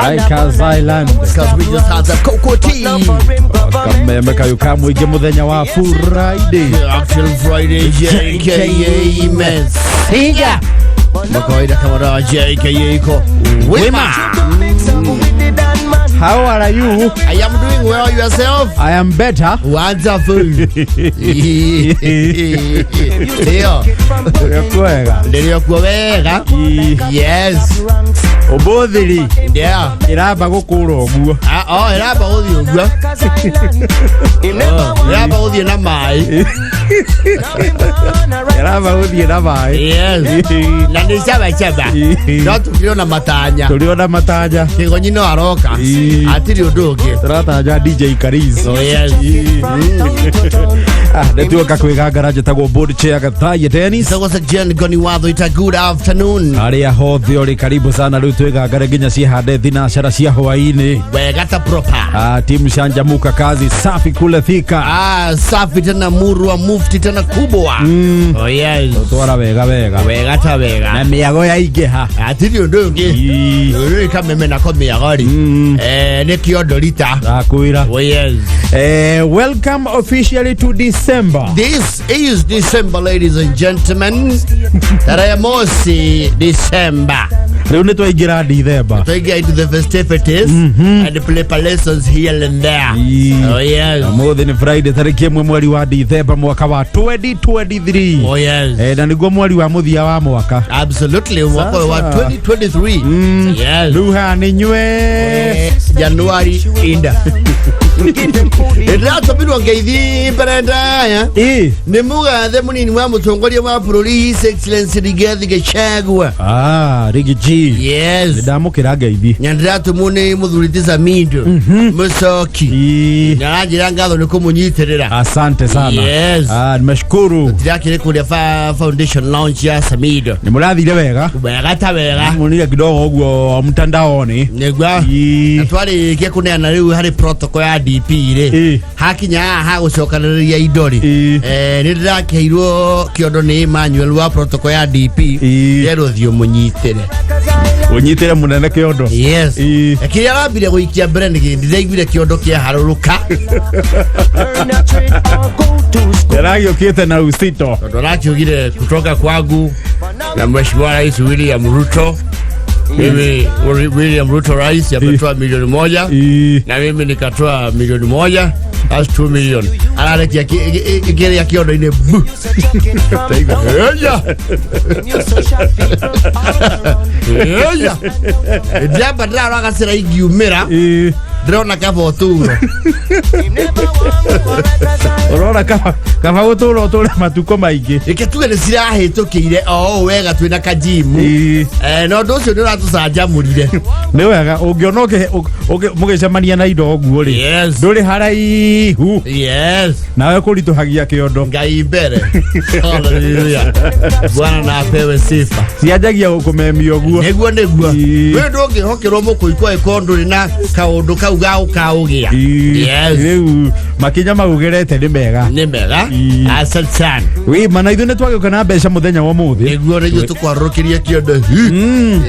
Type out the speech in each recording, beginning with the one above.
Rikers Island. Because we just had the cocoa tea. Kameme kayuka mwige muthenya wa Friday. Actual Friday, JKA Messiah. Makoida kamara JKA ko Wima. How are you? I am doing well, yourself? I am better. Wonderful. Ndio kuwega. Yes. Obothiri. Yeah. Iraba gukuro oguo. Iraba uthi oguo. Iraba uthi na mai. Iraba uthi na mai. Yes. Na ni chaba. No tuliona matanya. Tuliona matanya. Kigonyi no aroka. Atiri unduge. Turataja DJ Karizo. Yes. Ndetuoka Kwigangara njitagwo board chair gathaye tennis. So what's a Jen Goni Watho, it's a good afternoon. Aria hothi ori karibu sana riu twigangare nginya ciihande thinacara cia hwaini. Wegata proper. Timu shanjamuka kazi safi kule Thika. Safi tena murwa mufti tena kubwa. Oh yes. Twara wega. Wegata wega. Na miago ya igeha. Atiri unduge. Uri kameme na ko miagori. Ne kiodorita. Akwira. Oh yes. Welcome officially to December. This is December, ladies and gentlemen. Tarehe mosi December. Riu ni twaingira December. Twaingia into the festivities and preparations here and there. Oh yes. Mothi ni Friday tariki 1 mweri wa December mwaka wa 2023. Oh yes. Na niguo mweri wa muthia wa mwaka. Absolutely, mwaka wa 2023. Yes. Luha ni nywe January inda. Ndio tabirwa ngeithi perenda ya. Ni mugathe munini wa mutongoria wa bururi His Excellency Rigathi Gachagua. Rigiji. Yes. Ndamukira ngeithi. Nyandiratu mune muthuriti Samido. Musoki. Nyanjira ngatho ni kumunyitirira. Asante sana. Yes. Nimeshukuru. Tirakire kuria foundation launch ya Samido. Ni murathire wega. Wega ta wega. Munire kidogo uguo mtandaoni. Negwa. Atwari kia kuneana riu hari protocol ya DP ire. Hakinya ha gucokaniriria idori. Ni ndirakeirwo kiondo ni manual wa protocol ya DP. Yero thio munyitire. Unyitire munene kiondo. Yes. Kiria rambire guikia mbere ni ndiraiguire kiondo kia haruruka. Yaragio kiete na usito. Ndorachugire kutoka kwangu na Mheshimiwa Rais William Ruto. Mimi William Ruto rais ametoa milioni 1 na mimi nikatoa milioni 1. That's 2 million. Alarekia kile ya kiondo ine. Jamba ndara akasira igiumira. Drona kabo turo. Orora kaba uturo utore matuko maige. Iketuge ni cirahitũkĩire wega twina kajimu. No ndocio nĩ ũratũcanjamũrire. Nĩ wega ũngĩona mũgĩcemania na indo ũguo rĩ. Ndũrĩ haraihu. Yes. Nawe kũritũhagia kĩondo. Ngai mbere. Hallelujah. Bwana na apewe sifa. Cianjagia gũkũmemia ũguo. Nĩguo. Wewe ndũngĩhokerwo mũkũikwa ikondo rĩna kaũndũ kau gaũkaugia. Yes. Rĩu makinya maugerete nĩ mega. Nĩ mega. Asante sana. We mana ithuĩ nĩ twagĩũka na mbeca mũthenya wa mũthĩ. Nĩguo rĩu tũkwarũrũkĩria kĩondo.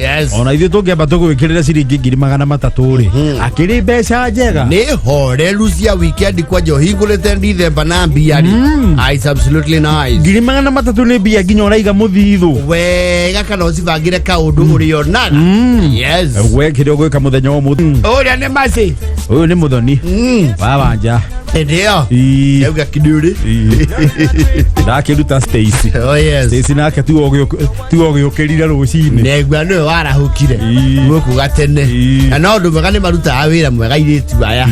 Yes. Ona ithuĩ tũngĩamba tũgwĩkĩrĩra ciringi 300,000 rĩ. Akĩrĩ mbeca njega. Nĩ horeru cia weekend kwa johingũrĩte December na mbia rĩ. It's absolutely nice. 300,000 nĩ mbia nginya ũraiga mũthithũ. Wega kana ũcibangĩre kaũndũ ũrĩonaga. Yes. Wekĩre ũgwĩka mũthenya wa mũthĩ. Ũrĩa nĩ maci. Ũyũ nĩ mũthoni. Wa wanja. Ndio. Yauga kiduri. Ndakiruta Stacy. Oh yes. Stacy nake tu ogĩũkĩrire rũcinĩ. Negwa nĩwe warahũkire. Gũkũ gatene. Na no ndũ mwega nĩ marutaga wĩra mwega irĩtu aya.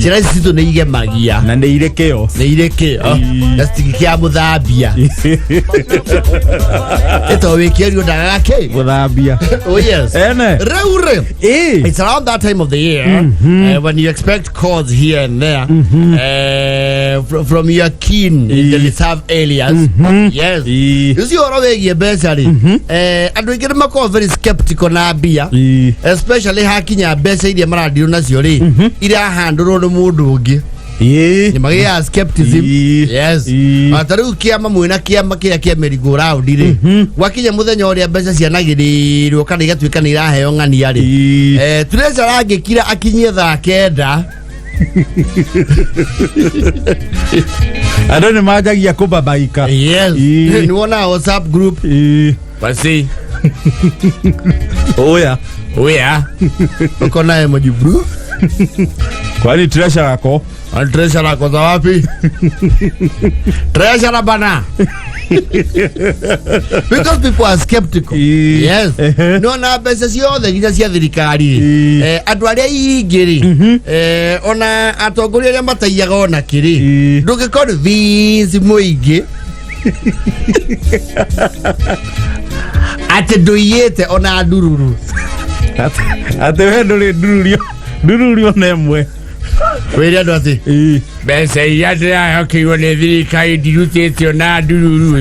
Ciana ici citũ nĩ igemagia. Na nĩ irĩ kĩo. Na citigĩkĩa mũthambia. Ito wĩkĩrio ndagake. Mũthambia. Oh yes. Ene. Rĩu. It's around that time of the year when you expect calls here and there. From your kin in the reserve areas. Yes. You see what we get basically. And we get more very skeptical na bia. Especially hakinya besa ile maradio nacio ri. Ira handuro no mundu ungi. ni magia skepticism. Yes. Ataru kiama mwina kiama kia merry go round ri wakinya muthenya uria mbeca cianagirirwo kana igatuika ni iraheo ng'ania ri Treasure agikira akinyie thaa 9 Ado ni majagia kubabaika. Yes. Ni wona WhatsApp group. Basi. Oya. Uko na emoji bro. Kwani Treasure yako? Treasure yako za wapi? Treasure bana. Because people are skeptical. Yes. No na pesa ciothe nginya cia thirikari. Andu aria ingiri. Ona atongoria aria mataiyaga ona kiri. Ndungikora thisi muingi. Ate nduiyete ona ndururu. Ate we ndururio nemwe. Wĩre andũ atĩ mbeca iria ndĩrahekeirwo nĩ thirikari ndirutĩte ona ndururu.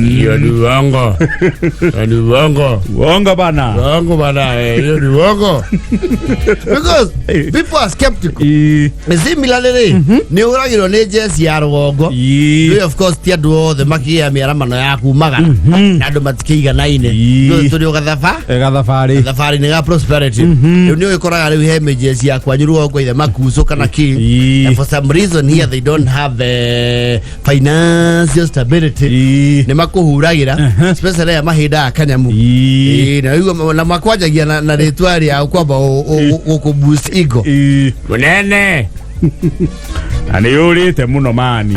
Hiyo ni uongo. Uongo bana. Hiyo ni uongo. Because people are skeptical. Similarly, ni uragirwo nĩ jesi ya rũgongo. Of course ti andũ othe makiya mĩaramano ya kumaga na andũ matikĩiganaine. Tũrĩ gathabarĩ nĩ ga prosperity. Rĩu nĩ ũkoraga rĩu he jesi ya kwanyu rũgongo ithe makuco kana ki. And for some reason here they don't have financial stability. Ni makuhuragira especially ya mahinda akanyamu. Na makwajagia na rĩtwa rĩa kwamba gũkũboost ego. Munene. Ani yurite muno mani.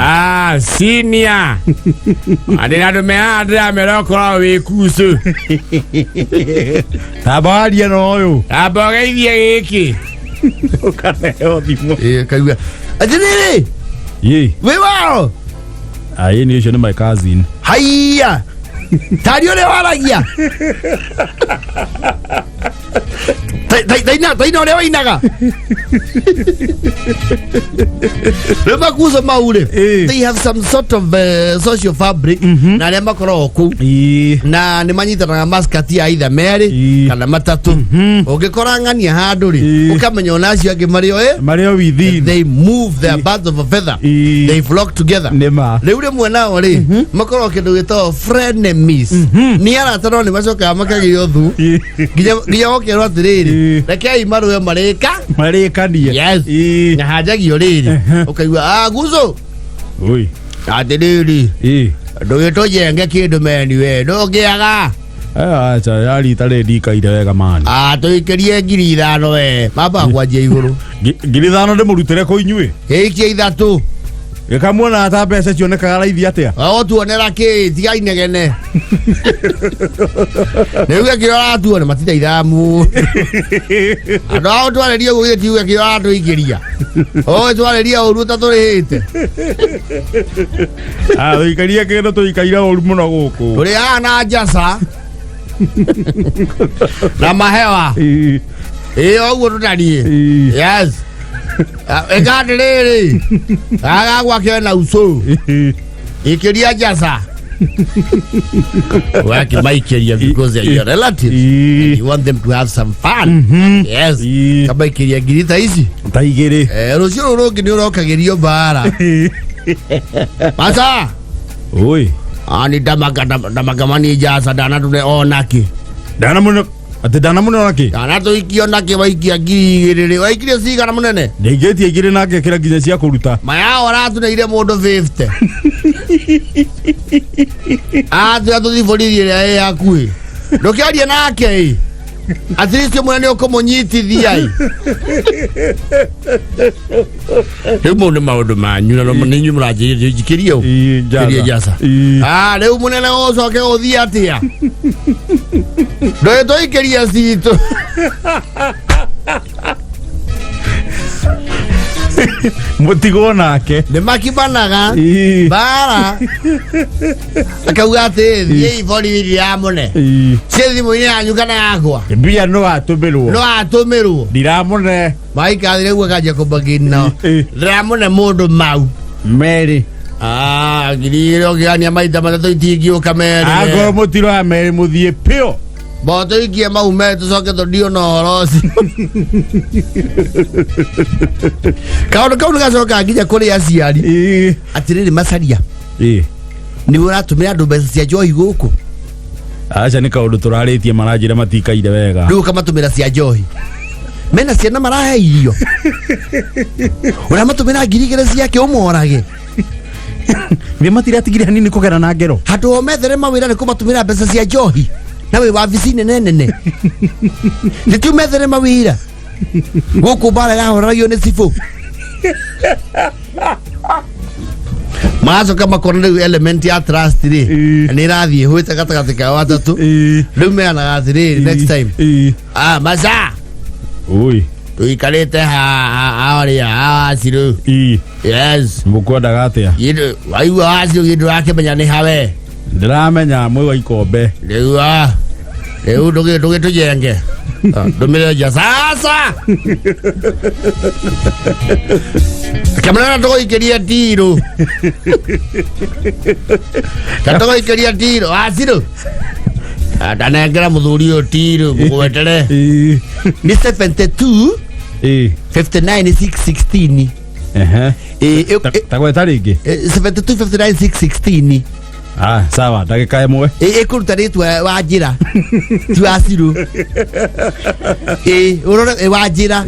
Senior. Adina ndĩra merokora wĩkucu. Tabaria noyo. Abageithie gĩkĩ. Ukaneo thimo. Kaigua. Atiniri. We wao. Ni ucio ni my cousin. Haiya. Tari ule waragia. Taina ule wainaga. Remember kuzo maule. They have some sort of social fabric. Na lema koroku. Na ni manyitana maskati ya either Mary kana matatu. Ugikora ng'ania handuri. Ukamenya onacio age Mario within. They move their birds of a feather. They flock together. Rĩu rĩmwe nao rĩ makorwo kĩndũ gĩtagwo frenemies. Ni aratano ni macoka makagio thu. Nginya okerwo atĩrĩrĩ rekei marũe marĩkanie. Yes. Na hajagio rĩrĩ ũkaigua guzo atĩrĩrĩ ndũgĩtũjenge kĩndũ meni we ndũngĩaga. Acha yari tare ndikaire wega mani. Tũikĩrie 5,000 we mamba kwanjia igũrũ. 5,000 ndĩmũrutĩre kũ inyuĩ? Gĩikia 3. Gĩkamuona ata mbeca cionekaga raithi atĩa? Tuonera kĩ tiga inegene. Nĩuge kĩrora tuone matithaithamu. Andũ ao twarĩrie ũguo tiuge kĩrora tũikĩria. Twarĩria ũru ta tũrĩhĩte. Tũikaria kĩndũ tũikaira ũru mũno gũkũ. Tũrĩ haha na njaca na mahewa. Ũguo tũtariĩ. Yes. Egani rĩrĩ agagwa kena uso ikiria jasa waki maikeria because they are your relatives and you want them to have some fun. Yes. Kama ikiria girita hizi taigere rucio rurongi ni urokagerio bara masa oi ani damagamani jasa dana tune onaki dana muno ati dana muno naki dana to ikiona ke waikia girire waikirie cigana munene ndegetie igire nake kira nginya cia kuruta maya oratuneire mundu 50 atu thiboririe ya yakui ndokiaria nake at least munene ukomunyitithia rĩu nĩ maũndũ manyu na ninyu mũranjĩrĩria jikiria ũũ jasa rĩu munene ũcoke ũthiĩ atĩa ndoĩ tũikĩria citũ mũtigo nake nĩ makibanaga bara akauga atĩ thiĩ ibori ya mũne ciĩ thimũ-inĩ yanyu kana yakwa mbia no atũmĩrwo ndiramũne maikathire guo kanjia kũmbagina ndiramũne mũndũ mau Mary ngiri ũkĩgania maita matatũ itingĩũka Mary agorwo mũtiro ya Mary mũthiĩ pĩo boto ikie maume tucoke tudio no rosi kaundu gacoka nginya kuri aciari atiriri macaria ni uratumira andu mbeca cia njohi guku acha ni kaundu turaritie maranjira matikaire wega ndu kamatumira cia njohi mena ciana marahe irio uramatumira ngirigire ciake umorage we matiratigire hanini kugera na ngero handu omethere mawira ni kumatumira mbeca cia njohi na we wabici nene ni tu methere mawira guku bara ya horagio ni sifu mazo kama korone element ya trust ri ni rathie huita gatagati ka watatu riu mena gathiri next time maza oi tuikarite ha siru yes mukwenda gatia yidu aiwa asiru yidu akimenya ni hawe ndiramenya mwe wa ikombe riu ndugi tujenge ndumire ja sasa kamera ndogo ikeria tiro ndogo ikeria tiro asiru atanengera muthuri o tiro mugwetere ni 72 59 616 tagweta ringi 72 59 616 sawa ndagika imwe ikuruta ritwa wa njira ti asiru urore wa njira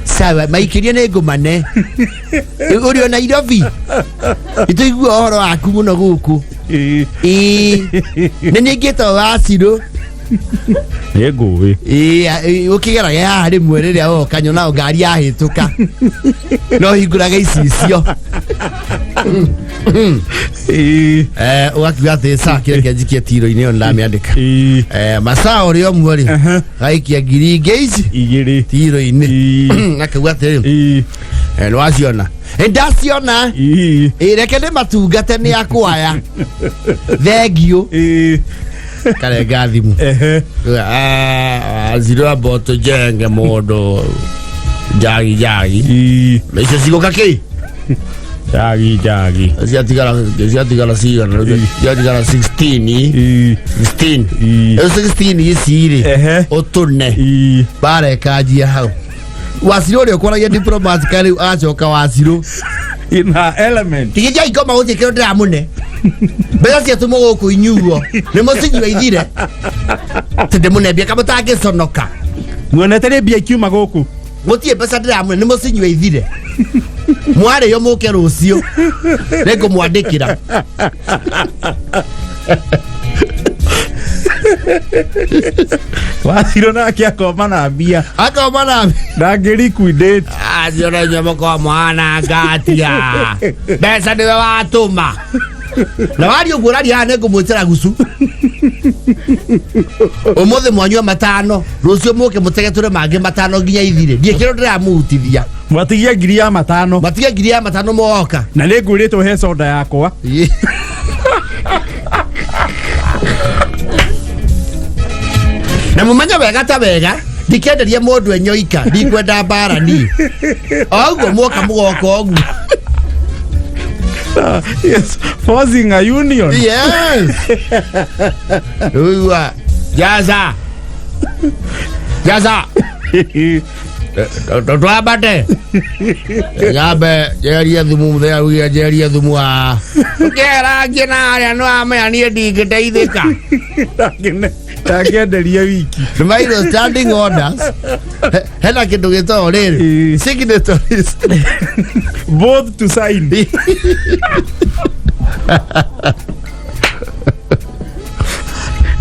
sawa maikiria ni ngumane uri ona Nairobi ituigua horo waku muno guku ni ngito wa asiru nguwi ukigeraga haha rimwe riria woka nyona ngari yahituka no hinguraga icicio wakiuga atä sa kä reke njikie tiro-inä ona ndamä andäka masaa å rä o mweri gaikia ngiri ingä ici tiro-inä akauga atä nä waciona ndaciona reke nä matungate nä akwaya thengiå karenga thimu ziro aboto jenge modo jagi icio cigå kä jagi ciatigara cigana ciatigara 16 iciri å tåne barekanjia hau wacirå å rä a å kwaragia diplomatika rä u acoka wacirå tigä jaikoma gå thiä kä ro ndä ramå ne mbeca ciatå må gå kå inyuo nä må cinyua ithire tä ndä må nembia kamå tangä conoka muonete rä mbia ikiuma gå kå må tiä mbeca ndä ramå ne nä må cinyua ithire mwarä yo må ke rå cio nä ngå mwandä kä ra wacirå nake akoma na mbia ndangä liquidate ciona nyamo kwa mwana ngatia mbeca nä we watå ma na wario guo raria haha nä ngå mwä tera gucu å må thä mwanyua matano rå cio må ke må tege tå re mangä matano nginya ithire ndiä kä ro ndä ramå hutithia mwatigia ngiri ya matano moka na nä ngå rä two he soda yakwa na mumenya wega ta wega ndikenderia mundu enyoika ndikwenda mbara ni oguo mwoka mugoka oguo yes forcing a union yes uwa jaza twambate nyambe jeria thumu muthenya wia jeria thumu wa ukerangie na aria no amenya nie ndingĩteithĩka ndakenderia wiki mairo standing orders hena kĩndũ gĩtagwo rĩrĩ signatories both to sign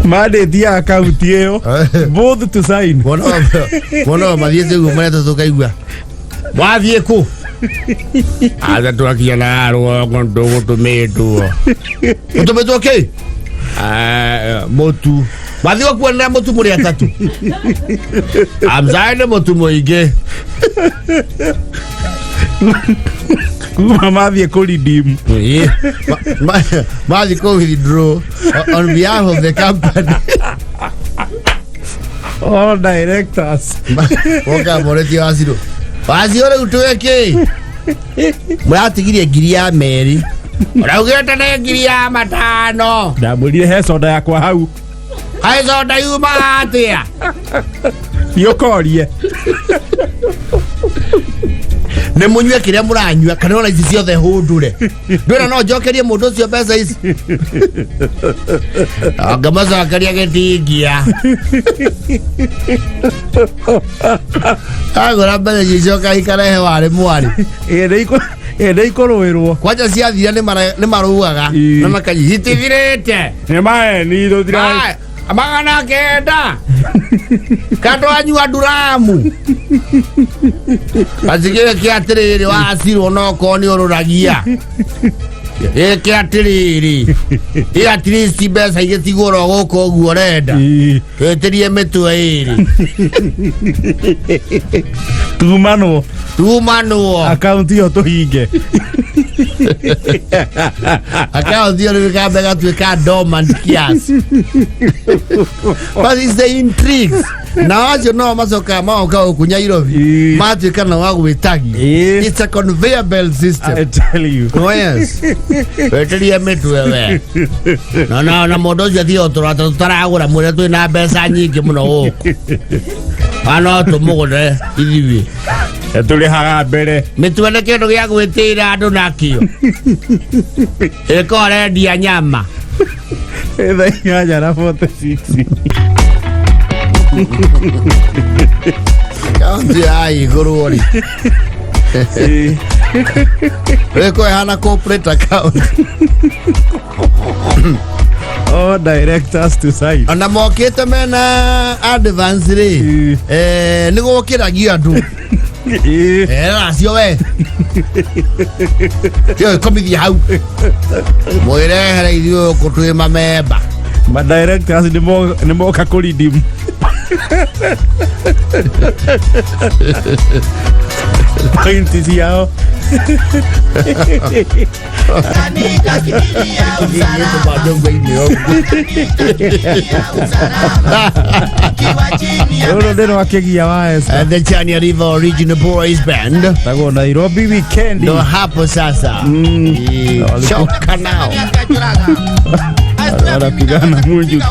mandate ya account ĩyo both to sign wono mathiĩte guo marĩa tũkaigua mwathiĩ kũ aza twakia na rũgongo ndũgũtũmĩtwo ũtũmĩtwo kĩ mũtu mathiĩ gũkuanĩra mũtu mũrĩ atatũ amzaĩ nĩ mũtu mũingĩ kuma mathiĩ kũ redeem mathiĩ kũ withdraw on behalf of the company all directors woka moretie wacirũ rĩu tũge kĩ mũratigirie ngiri ya merĩ ũraugĩte nĩ ngiri ya matano ndamwĩrire he soda yakwa hau Hai soda yuma atia. Yokorie. Ne munywe kiria muranywa kana ona ici ciothe hundure. Ndwira no njokerie mundu ucio mbeca ici. Ngamacokeria gitingia. Agora mbere gicoka ikarehe wari mwari. Ende ikorwirwo. Kwanja ciathira ni marugaga na makanyitithirite. Ni mae ni thotira. Amagana kenda. Kato anyua duramu. Azigire kiatiriri wasirwo no koni ururagia. Eke atiriri. At least besa igetigoro goko guo renda. Tweterie mitwe iri. Tumano. Account yo tuhinge. Account yo rikabe gatwika dormant kias. But it's the intrigues. Na ajo no macoka maoka ukunya Irobi. Matwika na wagu witagi. It's a conveyor belt system. I tell you. Oh yes. Tweterie mitwe we. Na modo jathi otorata tutaragura mwire twina mbeca nyingi muno guku. Ano tumugure ithibi. Tuli haga mbere. Mitwe na kindu gia gwitira andu nakio. Ikore ndia nyama. Ethanya jara 46. Kaunti ai gururi. Eko hana corporate account. Oh, directors to side. Ana mokete mena advance ri. Nigo kiragia andu. Racio we. Yo komithia hau. Mwire here ithio kutwi mamemba. Ma directors ni moka kuridim. Point is yao. The Chania River Original Boys Band. Tago Nairobi weekend. Ndo hapo sasa. Choka nao. Wanapigana munju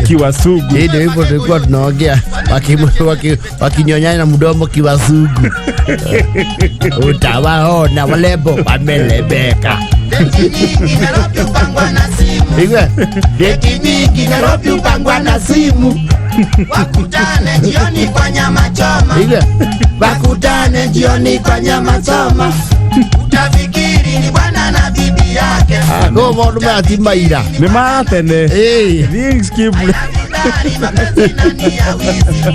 kiwasugu. Ndio hivyo tulikuwa tunaongea wakinyonyana na mdomo kiwasugu. Utawaona walebo wamelebeka. Deti nyingi Nairobi upangwa na simu. Wakutane jioni kwa nyama choma. Wakutane jioni kwa nyama choma. Utafikiri ni bwana na bibi yake. Kwa mwandu meati maira. Ni maatene. Things keep.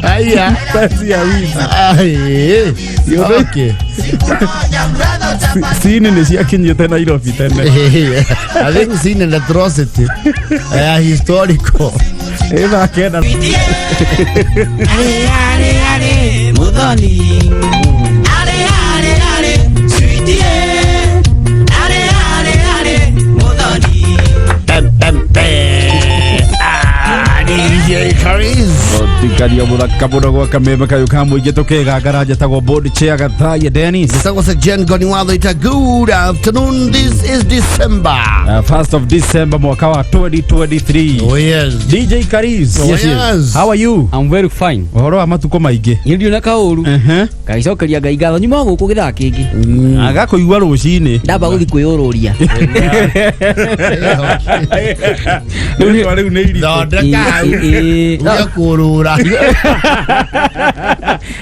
Aya. Pesi ya wizi. Okay. Sini ni siya kinyete Nairobi tene. I think seen an atrocity. Historical. Eva kena. Ale, Mudhoni. Ale, sweetie. Ale, Mudhoni. DJ Caris. Tikaria muthaka muno gwa kameme kayo kamwingi tukigangara njatagwo board chair Gathaya Dennis. This was a Jen Goni Wadita. Good afternoon. This is December. 1st of December mwaka wa 2023. Oh yes. DJ Caris. Yes. How are you? I'm very fine. Ohoro wa matuko maingi. Ndio na kauru. Kaicokeria ngai ngatho nyuma guku githaka kingi. Agakuigua rucini. Ndamba guthi kwiyururia. Riu ni iri. Uya kurura.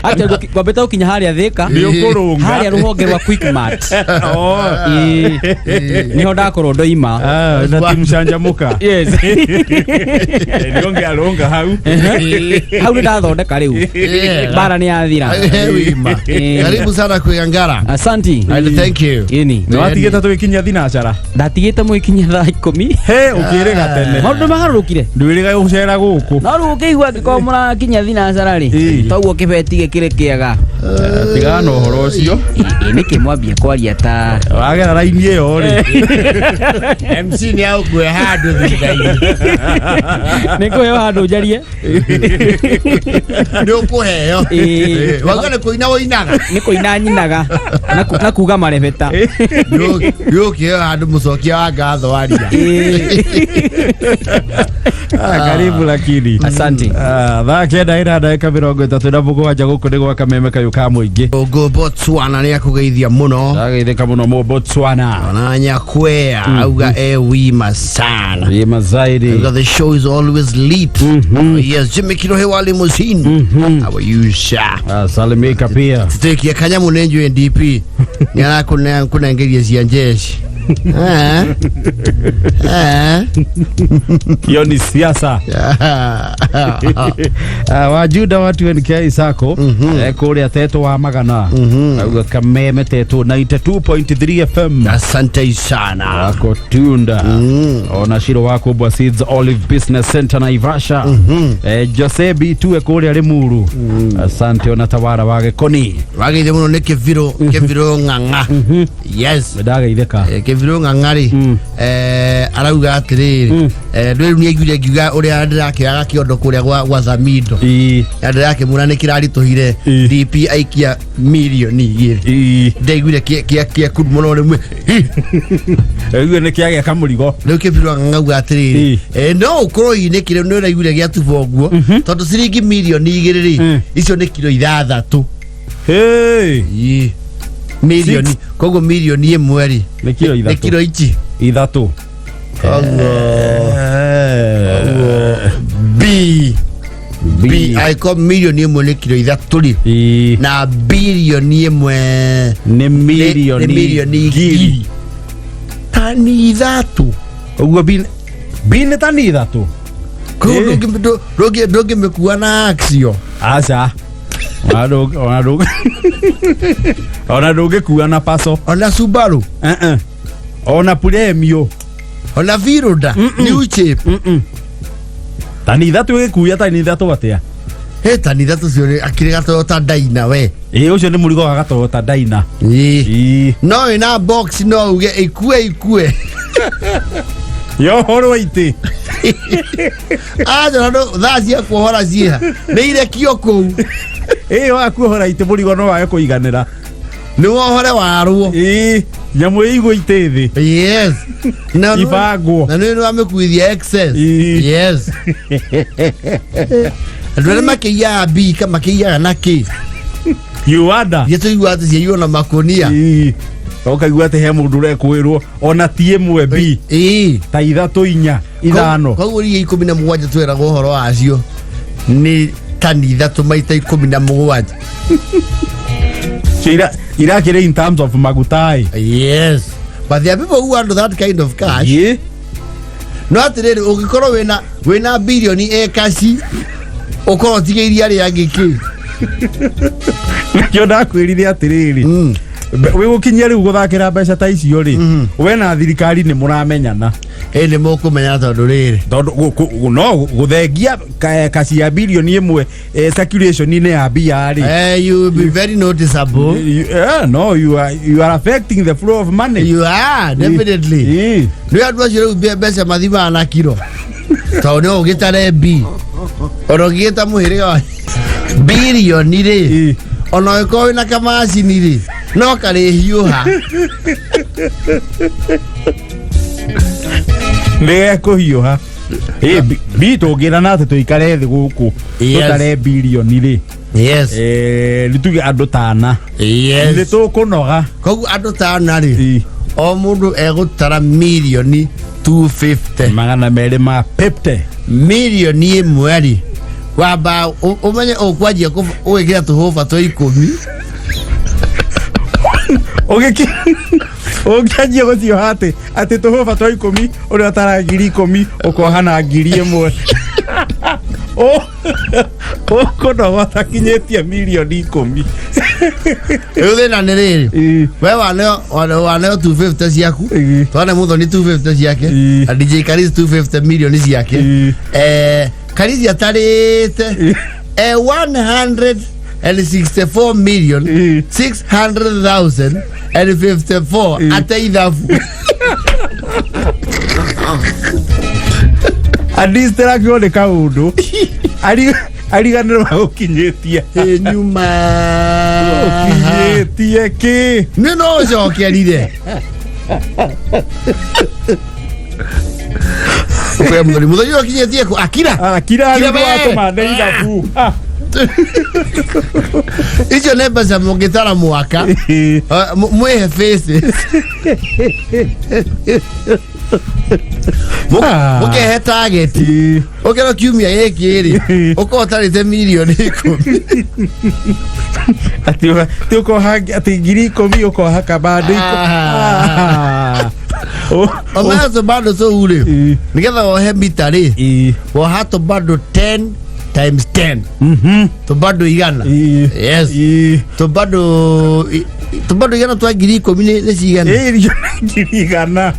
Acha kwambeta ukinya haria thika. Kurunga. Haria ruhonge rwa Quickmart. Niho ndakorwo ndoima. Na timcanjamuka. Yes. Nionge alonga hau. Hau ndathondeka riu. Bara ni yathira. Karibu sana Kwigangara. Asante. Thank you. Ini. No atigeta twikinya thinacara. Ndatigite mwikinya thaa 10. He ukiriga tene. Maundu maharukire. Ndwiriga gucera guku. No ru ukiigua ngiko mura kinya thinacara ri. Toguo kibeti kire kiega. Tiga no horo ucio. Ni kimwambia kwaria ta. Wagera raini iyo ri. MC ni au kwe handu thithaini. Niko yo handu njarie. Ndio kuheo. Wagane kuina woinaga. Ni kuina nyinaga. Na kuga marebeta. Yo kio handu mucokia wa ngatho aria. Karibu lakini. Asante. Thake ndaira ndaka 30 na mugwanja guku ni gwa Kameme kayu ka muingi. Ogo Botswana ni akugeithia muno. Ndageithika muno mo Botswana. Ona nyakwea auga wima sana. Wima zaidi. Because the show is always lit. Yes, Jimmy Kirohe wa limousine. How are you, sir? Salimika pia. Tiki kanyamu nenjo NDP. Nyana kuna ngeli ya jeshi. Hiyo ni siasa. Wajuda watu wenkia isako kuria teto wa magana auga Kameme teto 92.3 FM. Asante sana. Wako tunda. Ona shiro wako bwa Seeds Olive Business Center na Ivasha. Jose B2 kuria Limuru. Asante ona tawara wage koni. Wage demuno ne keviro nganga. Yes. Medaga ideka. Keviro ngangari. Arauga atiriri. Ndwe ni agire giga uria ndirakiaga kiondo kuria gwa Zamido. Andra yake murane kirari tohire DP aikia milioni igiri. Ndaiguire kia kudmono remwe. Ewe ne kiage kamurigo. Leo keviro nganga atiriri. No ukoro ine kire no ndaiguire gia tuboguo. Tondu siringi milioni igiri ri. Icio ne kilo 3. Hey. Milioni. Kogo milioni imwe ne kilo 3. Ne kilo ichi 3. B I come milioni imwe ne kilo 3 na bilioni imwe ne milioni igiri. Tani 3. Ugo bin tani 3. Roge mekuwa na aksio. Asa. Ona doge kuwa na paso. Ona Subaru. Ona Premio. Ona Viroda. New chip. Tani 3 kuya tani 3 atia. Tani 3 cio akire Toyota Dyna we. Ucio ni murigo wa Toyota Dyna. No ina box no uge ikue. Yo horo ite. No thazia kuhora zia. Ni ile kioko. Wa kuhora ite murigo no wa kuiganira. Ni wohore waruo. Nyamu igo ite thi. Yes. Na ibago. Na no amekuithia excess. Yes. Adwele makiya bi kama kiya naki. Yuada. Yeto yuada cia yona makonia. Okaigua te he mundu rekwirwo ona tie mwe bi. Ta 3 5. Koguo ri 17 tweraga uhoro wacio. Ni tani 3 maita 17. Ira kire in terms of magutai. Yes. But there are people who want that kind of cash. Yeah. No atiriri ugikoro wena bilioni kasi ukoro tigeiria ri agiki. Kyo ndakwirire atiriri. We gukinyia riu guthakira mbeca ta icio ri. We na thirikari ni muramenyana. Ni mukumenya tondu riri. No guthengia kasi ya bilioni 1 circulation ni ya bia ri. You will be very noticeable. No, you are affecting the flow of money. You are definitely. No ya dwa jiro mbeca mathima na kilo. Tondu ugitare B. Orogita muhiriga bilioni ri. Ono ko na kamacini ri. No kare hiuha. Leko hiuha. Bito gira na to ikare thi guku. Tutare bilioni ri. Yes. Lituge andu 5. Yes. Ni to kunoga. Kogu andu 5 ri. O mundu egutara milioni 250. Magana mere ma pepte. Milioni 1 ri. Waba umenye okwajia ko ugigira tuhofa to 10. Ogiajia gothio hate ati tuhofa to 10 uri atara ngiri 10 ukohana ngiri 1. Kono watakinyetia milioni 10. Ewe na nerere. We waneo 250 ciaku. Twana mutho ni 250 ciake. DJ Karis 250 milioni ciake. Karis atarite 164 million 600,000 and 54 ataithafu. Adistera kione kaundu. Ariganira gukinyetia. Nyuma. Kinyetia ki. No joke arire. Kwa mudhoni wakinyetie ko akira ndio atoma ndeiga fu icho neba za mugitara mwaka mwe face muke he target okero kiumia yekiri ukotarite milioni 10 ati uko haki ati ngiri 10 uko haka bado omazo bado so ule nigetha ohe bitari hato bado 10 times 10 to bado igana yes to bado igana to ngiri 10 ne cigana ngiri igana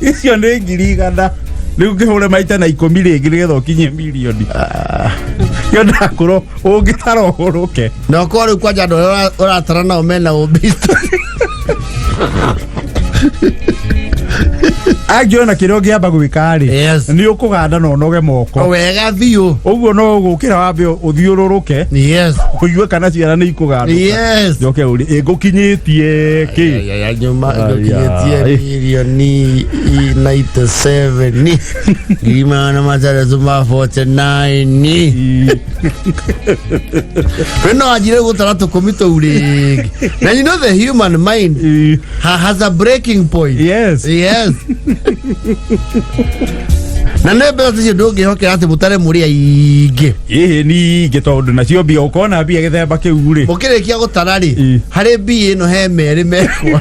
icio nĩ ngiri igana rĩu ngĩhũre maita na 10 rĩngĩ nĩgetha ũkinye milioni yonda kũrwo ũngĩtara ũhũrũke na ũkorwo rĩu kwanja andũ ũratara nao mena ũmbito angiona kĩrĩa ũngĩamba gwĩka-rĩ nĩ ũkũganda na ũnoge moko wega biũ ũguo no ũgũkĩra wambe ũthiũrũrũke ũigue kana ciara nĩ ikũganda njoke ũri ngũkinyĩtie kĩ nyuma ngũkinyĩtie milioni 97 ngima na matharatũ ma 49 no anjire gũtara tũkũmi tũu rĩngĩ na you know the human mind has a breaking point yes na nebe ati ndũngĩhokera ati mutare muri aingĩ ningĩ tondũ nacio mbia ũkona mbia gĩthemba kĩu rĩ mũkĩrĩkia gũtara rĩ harĩ mbia ĩno he merĩ mekwa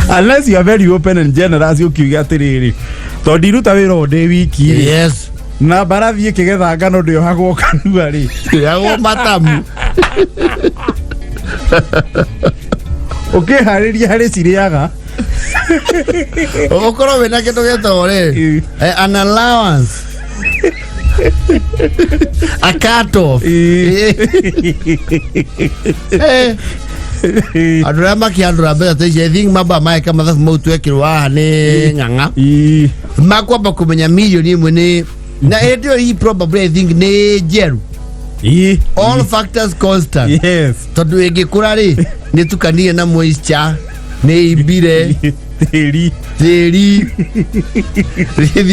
unless you are very open and generous ukiuga atiriri to ndiruta wira onde wiki na barathi ikigetha ngano ndio hagwo kanua ri yago matamu ukihariria hari ciriaga okoro wena kindu getore an allowance a cut off adura makiandura mbere teje I think maba maika mathafu mau twekirwa ni nganga makwamba kumenya milioni imwe ni na edio hii probably I think ni jeru all factors constant tondu ingikura ri ni tukanie na moisture ni ibire teri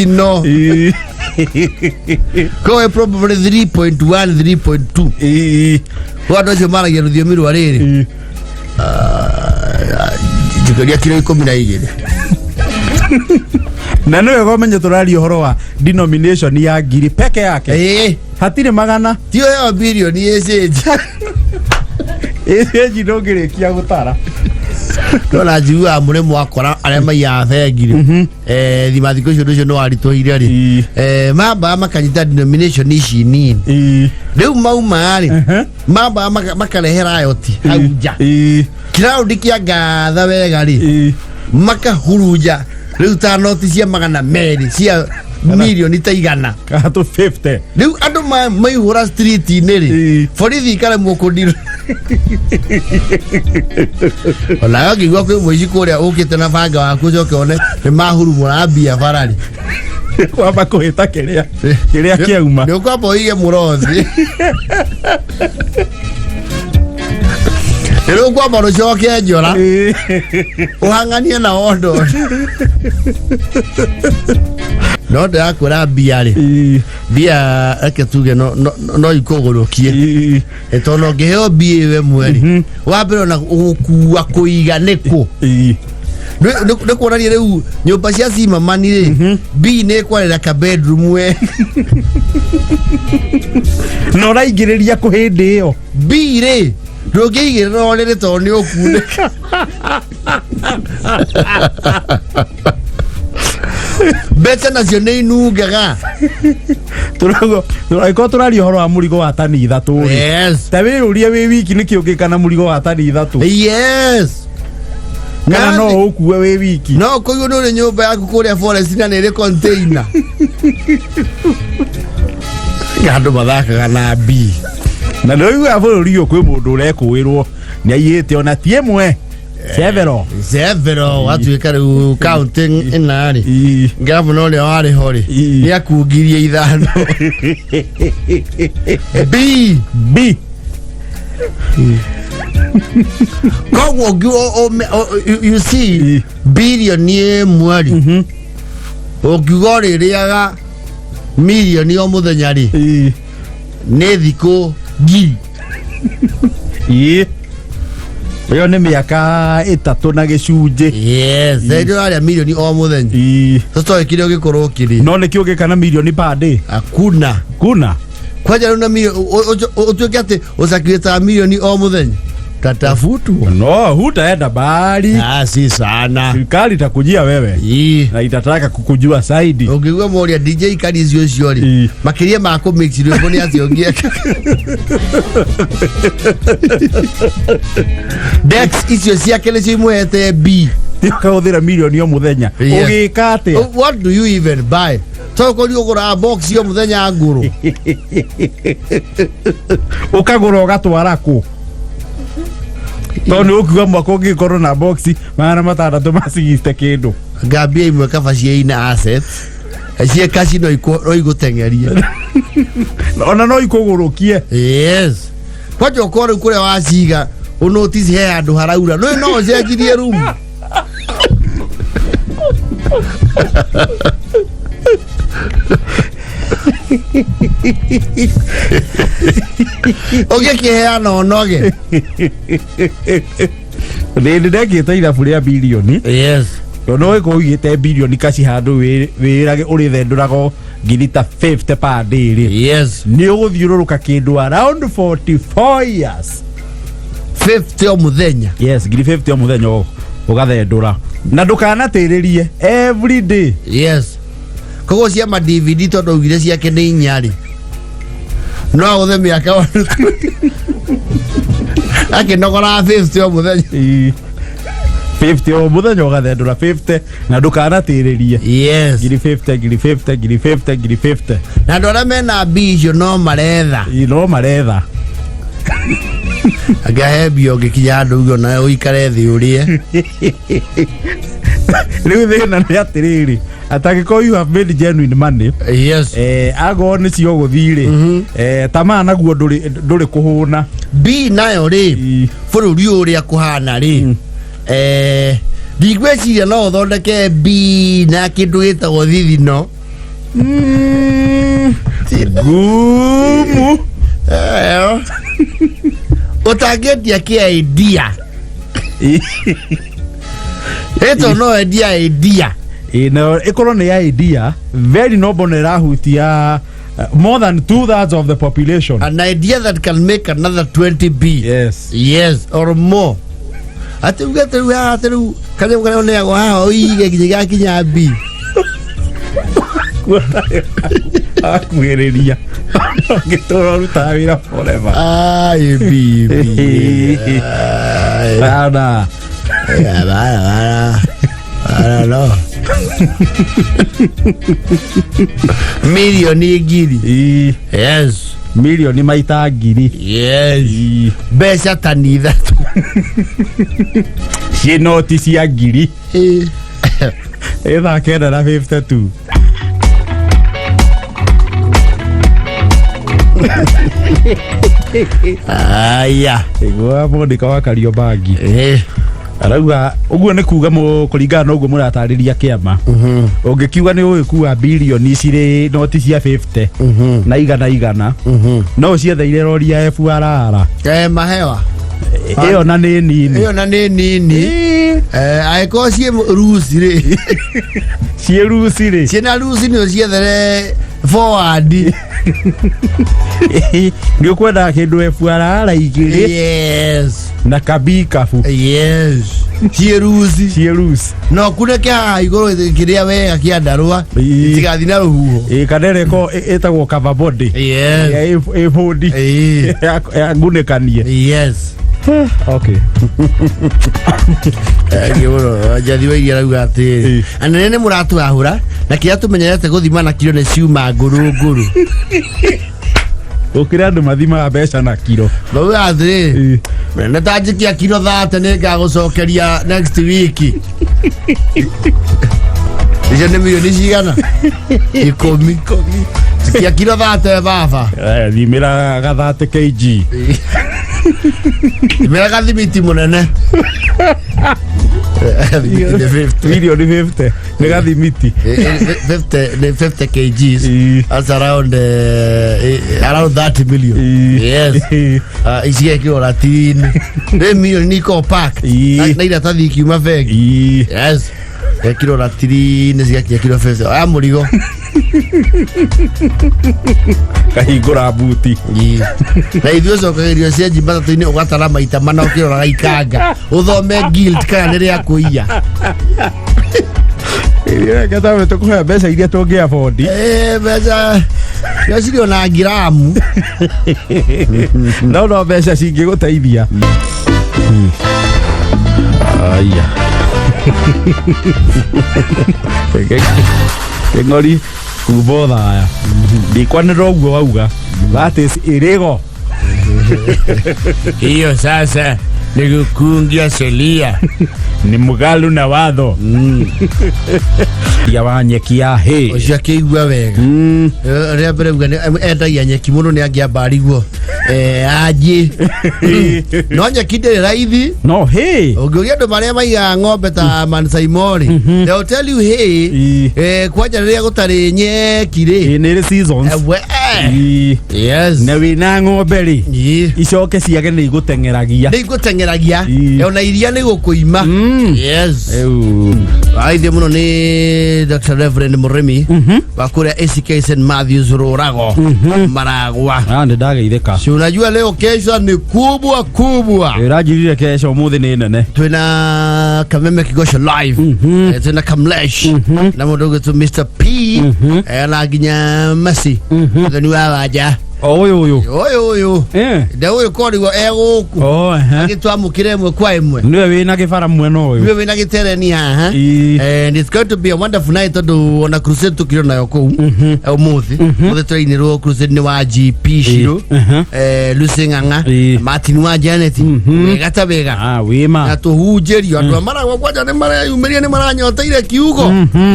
no ko probably 3.1 3.2 wado jo mara ya rudhio miru ariri jikoria kilo 12 na no yego menye turari uhoro wa denomination ya ngiri peke yake hatire magana tio yo bilioni eseji ndongirikia gutara Dola jiwa mure mwakora arema ya thegiri thimathiko cio no aritũire ri mamba makanyita denomination ici nini riu mauma ri mamba makarehera yoti hauja kiraundi kia ngatha wega ri makahuruja riu ta noti cia magana meri cia milioni ta igana kato 50 riu andu maihura street ini ri borithi kare mukundiro ona ngigwa kwi muici kuria ukite na banga waku coke one ni mahuru murambia barari kwamba kuhita kiria kiauma ni kwamba uige murothi Ero kwamba ucoke njora uhanganie na ondo no da kura biare bia aketuge no ikogorokie etono geo bie we mweri wabero na kuwa kuiganeko no kuonania riu nyumba cia cima mani ri bi ne kwarira ka bedroom we no raingiriria kuhindi iyo bi ri ndũngĩigĩrĩra orĩrĩ tondũ nĩ ũkunĩka mbeca nacio nĩ inungaga tũrakorwo tũraria ũhoro wa mũrigo wa tani 3 ta wĩyũrie wĩ wiki nĩkĩ ũngĩkana mũrigo wa tani 3 kana no ũkue wĩ wiki no kũigũ nĩ ũrĩ nyũmba yaku kũrĩa forest na nĩ ĩrĩ container andũ mathakaga na mbii na ndio igwa bũrũri ũyũ kwĩ mũndũ ũrekũĩrwo nĩ aiyĩte ona ti ĩmwe severo watuĩka rĩu county ĩnarĩ ngavana ũrĩa warĩ ho rĩ nĩ akungirie 5 B You see, billion mwari. Okiuga riaga million o muthenya ri. Nĩ thikũ ngiri. Yo nĩ mĩaka 3 na gĩcunjĩ. Yes, ndio aria million o muthenya. Sasa kile gikorwo kiri. No nĩ kĩo gĩkana million per day. Hakuna. Kwaja una million utuke ati usakireta million o muthenya. Tatafutwa. No, hutaenda bali. Si sana. Serikali itakujia wewe. Na itataka kukujua zaidi. Ungigwa moria DJ kadizi ucio ri. Makiria mako mix ri mboni aciongia. Dex icio ciakele cimwete B. Tikahuthira million o muthenya. Ugika atia? What do you even buy? Toko ni ugura box yo muthenya nguru. Ukagura ugatwara ku. Toni ukiwa mwako ũngĩkorwo na boxi magana matandatũ macigiste kĩndũ ngambia imwe kabacie ina assets cie kaci no igũtengeria ona no ikũgũrũkie. Yes, kwaje ũkorwo kũrĩa waciga ũnotice he handũ haraura no cenjirie room. Ũgĩkĩheana onoge nĩ ndekĩte ithabu rĩa bilioni. Yes, no ĩkorwo igĩte bilioni kaci handũ wĩrage ũrĩthendũraga ngiri ta 50 per day rĩ. Yes, nĩ ũgũthiũrũrũka kĩndũ around 44 years. 50 o muthenya. Yes, ngiri 50 o muthenya ũgathendũra na ndũkanatĩrĩrie every day. Yes, kogo cia ma DVD tondu ugire ciake nĩ inyari no uthe miaka wa akinogora 50 o muthenya. 50 o muthenya ũgathendũra 50 na ndũkanatĩrĩrie. Yes, ngiri 50 ngiri 50 ngiri 50 ngiri 50 na ndora mena bicio no maretha agahebio gikinya andu ugo na uikare thi urie riu thina ni atiriri atagiko you have made genuine money. Yes, ago ni cio guthiri tamaa naguo nduri kuhuna B nayo ri bururi uria kuhana ri ndigweciria no uthondeke B na kindu gitagwo thithino gumu utagetia ki idea eto no idea no ikorwo ni idea very noble na irahutia more than 2/3 of the population, an idea that can make another 20 B. Yes or more. Ati ugete atu kale mukana ne go ha oige giga kinya B akuereria ngitoro ruta wira forever. Ai B bana no milioni ngiri. Yes, milioni maita ngiri. Yes, mbeca tani ithatu cie noti cia ngiri etha kenda na 52. Aya igwa mondika wa Kariobangi arauga uguo ni kuga kuringana na uguo muratariria kiama ungikiuga ni uikuwa bilioni ciri noti cia 50 na igana no ciethaire rori ya FUNNYKIKUYU mahewa iyo na ni nini aiko cie rusi ri cie rusi ri ciena rusi ni ciethere forward ni ukwenda kindu FUNNYKIKUYU igiri. Yes, na kabikafu. Yes, cie rusi no kuneke igoro kiria wega kia ndarua tigathi na ruhuho kadereko etagwo cover body. Yes, body agunekanie. Yes, okay ngiboro jathi wa iria rauga ati anene muratu ahura na kia tumenyerete guthima na kilo ne ciuma nguru ukira andu mathima mbeca na kilo bauga ati na tajikia kilo 30 ne ngagucokeria next week ijo ne milioni cigana 10 tikia kilo 30 baba thimira ga 30 kg Mira gathimiti munene. Million 50. Negathimiti. 50 kgs. That's around 30 million. Yes. Isiye kilo Latin. 1 million niko pack. Na ida tadi kiuma feg. Yes. Kilo Latin nisiya kilo 50. Amurigo. Kahingura buti. Na ithio so kagirio cia jimbata tuini ugatara maita mana ukirora gaikanga uthome guild kana nire akuiya Gata tukuhe mbeca iria tungi afford. Mbeca yacirio na gramu. No mbeca cingiguteithia. Aya. Ngori kubotha aya. Ndikwanira uguo wauga. That is irigo. Hiyo sasa ni kukungia sheria. Ni mugalu na watho. Ya wanyeki ya he. Ocia kigwa wega. Ria mbere uga endagia nyeki muno ni angiambari guo. Aji. No nyeki ndiri raithi. No he. Ungiugia andu maria maiga ng'ombe ta Mansai Mori. They will tell you hey. Kwanja riria gutari nyeki ri. Ni seasons. Yes. Na wina ng'ombe ri. Icoke ciage ni igutengeragia. Ni igutengeragia. Ona iria ni gukuima. Yes. Aithia muno ni Dr. Reverend Murimi wakure ACK St. Matthews Rurago Maragwa. Ndi ndageithika. Si unajua leo kesho ni kubwa. Irajirire kesho umuthi ni nene. Twina Kameme Kigosho live. Twina Kamlesh. Na mudogo tu Mr. P. Na ginya Messi. Thani wa waja. Oyo. Da uyo kodi wa eguku. Agitwa mukire mwe kwa imwe. Niwe wina gifara mweno uyu. Niwe wina gitere ni haha. And it's going to be a wonderful night to on a crusade tukiro nayo ko. Umuthi. Muthi train ro crusade ni wa GP Shiro. Lusinganga. Martin wa Janet. Gata bega. Wima. Na to hujerio andu mara gwaja ni mara yumeria ni mara nyota ile kiugo.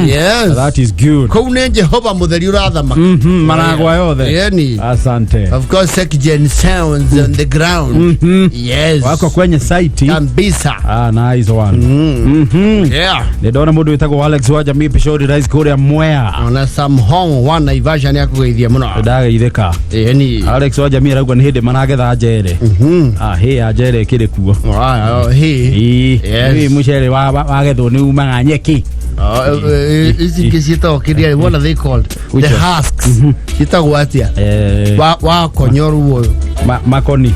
Yes. That is good. Ko ne Jehova mutheri urathama. Mara gwa yothe. Yani. Asante. Of course, Sekigen sounds on the ground. Yes. Wako kwenye site. Kabisa. Nice one. Yeah. Ndona mundu witagwo Alex wa jamii pishori rais kuria Mwea. Ona some hong one version ya kugeithia muno. Ndageithika. Yani Alex wa jamii rauga ni hindi managetha njere. He njere kire kuo. He muchere wagethwo ni umaga nyeki. Isikisita okiria what are they called? The husks. Kitagwatia. Wa konyoru wo. Makoni.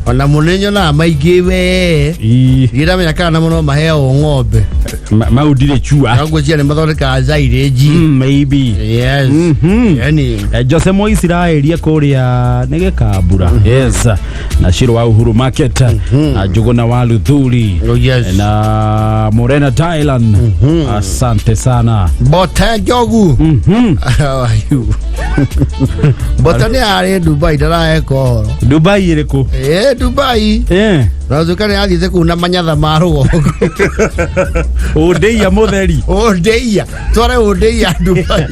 Ona munenyo na maigi we. Gira menya kana muno maheo ng'ombe. Maudire chua. Yango cia ni mathondeka zaireji. Maybe. Yes. Yani Jose Moisiraeli kuria nige kabura. Yes. Na Shiro wa Uhuru Market. Na Juguna wa Luthuli. Na Morena Thailand. Asante sana. Bota jogu. How are you? Bota ni are Dubai dara eko. Dubai ireko. Dubai. Razukane athite kuna manyatha ma rugongo. Odeia mutheri. Odeia. Tware odeia Dubai.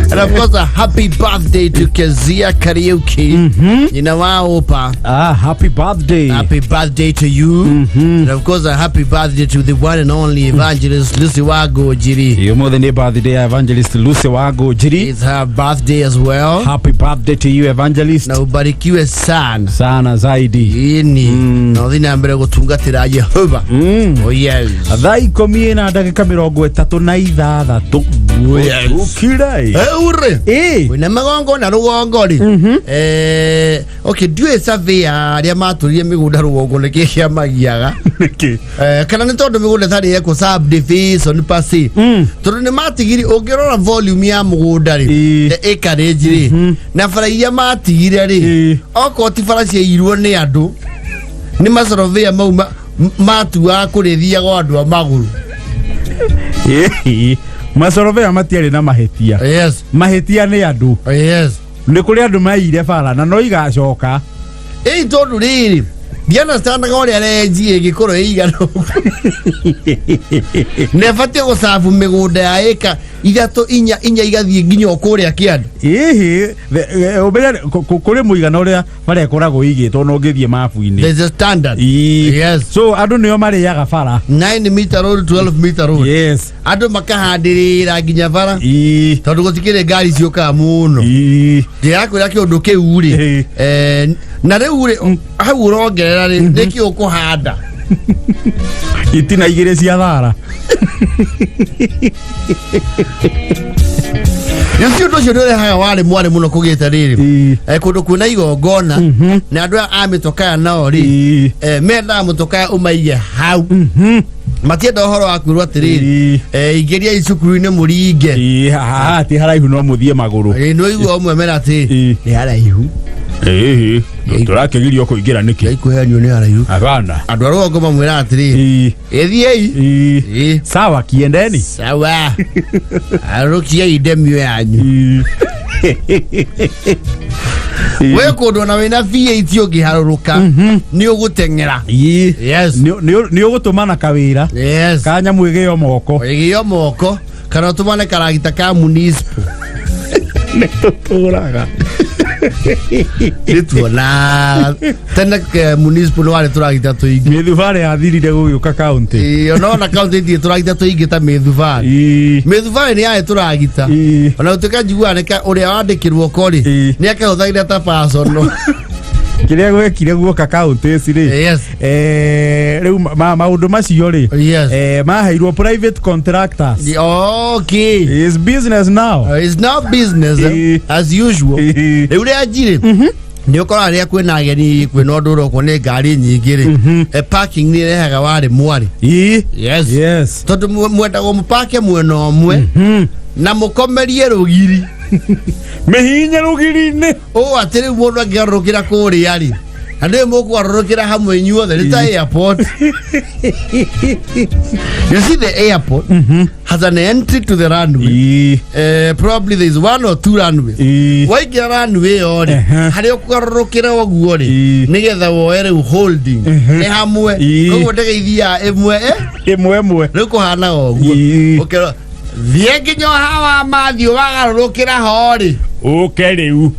And of course, a happy birthday to Kezia Karaoke. You know Opa. Happy birthday. Happy birthday to you. And of course, a happy birthday to the one and only evangelist Lucy Wago Jiri. You more than a birthday, evangelist Lucy Wago Jiri. It's her birthday as well. Happy birthday to you, evangelist. Na ubarikiwe sana. Sana zaidi. Ini. Na dhina mbele kutungatira Jehova. Oh yes. Thai komie na dakika 36. Ukirai. Ure. Wina magongo na rugongo ri. Okay, ndiwe survey aria maturie migunda rugongo niki kia magiaga. Kana ni tondu migunda thari eko subdivision pasi. Tondu ni matigiri ungirora volume ya mugunda ri. Acreage ri. Na faraia matigire ri. Oko ti faracia irwo ni andu. Ni masurvey mauma matua kurithia gwa andu amaguru. Masorovea matiari na mahetia. Yes. Mahetia ni andu. Yes. Ni kuri andu maire bara na no igacoka. Tondu riri. Diana standa gori areji gikoro igano. Ne fatia go safu migunda ya eka ithato inya igathie nginya okuria kiandu obere kuri muigana uria marekoragwo igitwo no ngithie mafu-ini. There's a standard. Yes. So andu nio mariaga bara 9 meter road, 12 meter road. Yes. Andu makahandirira nginya bara tondu gutikire ngari cioka muno ndirakwira kiundu kiu ri na riu ri hau urongerera ri niki ukuhanda itina igire cia thara Yusi ndo cio rehaga wale mwale muno kugita riri kundu kuna igongona na andu a mitoka nao ri menda mutoka umaige hau matienda uhoro wa kwirwo atiriri igeria icukuru-ini muringe ati haraihu no muthie maguru no igwo umwe mera ati ni haraihu turakegirio kuingira niki ikuhenio ni haraihu abana andu aru ngoma mwira atiriri ethiei sawa kiendeni sawa arukia idemio yanyu we kundu na wina VAT ungiharuruka ni ugutengera. Yes. Ni ugutumana kawira. Yes. Kanya mwigio moko kana tumane karagita ka municipal ne tuturaga Nituona tena ke municipal wale turagita tuigi Meduvare athirire gugiuka county ona county ndi turagita tuigi ta Meduvare ni aye turagita ona utuka jigua neka uria wandikirwo kori ni akahuthagira ta person kiria gwekire guoka county ciri riu maundu macio ri maheirwo private contractors. Okay, it's business now. It's not business as usual. Riu ria jiri ni ukora ria kwina ageni kwina nduro ko ne ngari nyingi ri parking ni rehaga wari mwari. Yes tondu mwenda go mpake mwena omwe na mukomerie rugiri mehinya rugiri-ini atiri mundu angiarukira kuri ari ande mukwarukira hamwe inyuothe ni ta airport. You see the airport has an entry to the runway. Probably there is one or two runways. Waikia runway ori hari ukwarukira oguo ri nigetha woere holding ni hamwe koguo ndegeithia imwe rikuhana oguo ukero Vienginyo hawa mathio wagarukira hori. Riu.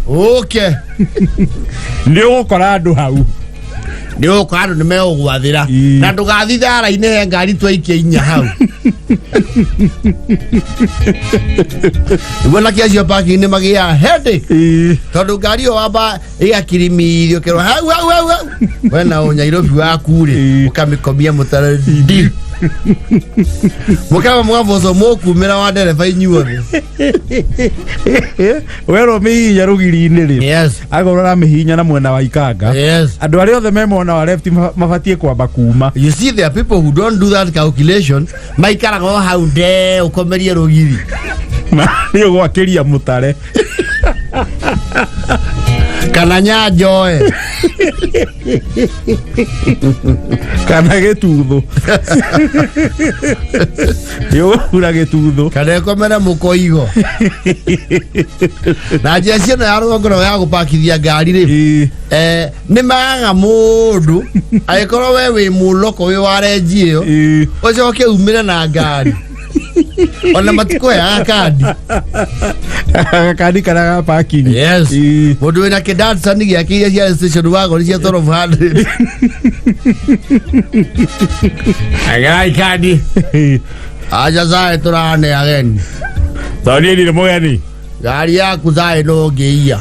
Ni ugukora andu hau. Ni ugukora andu nimegugwathira. Na ndugathi thara-ini he ngari twaikia inya hau. Ibona kiacio parking ni magia headache. Tondu ngari yo wamba igakirimirio kero hau. Wena Nyairobi waku ri ukamikomia mutaradi. Mukama mwavozo mokumira wa dereva inyuothe wero mihinya rugiri-ini ri agorora mihinya na mwena wa ikanga andu aria othe memona wa left mabatie kwamba kuma. You see, there are people who don't do that calculation. Maikara go hau de ukomerie rugiri ni ugwakiria mutare kana nyanjoe kana gituthu yo ura gituthu kana komera mukoigo na jeshi na yaro ngoro ya gupakithia ngari ri ni maga mundu aikoro wewe muloko we warenjio ucoke umire na ngari ona matiko ya kadi kana parking. Yes. Mundu wina kidansa ni giakiria cia station wago ni cia toro 100 agai kadi aja zae turane again tani ni moyani gari yaku zae no ngiia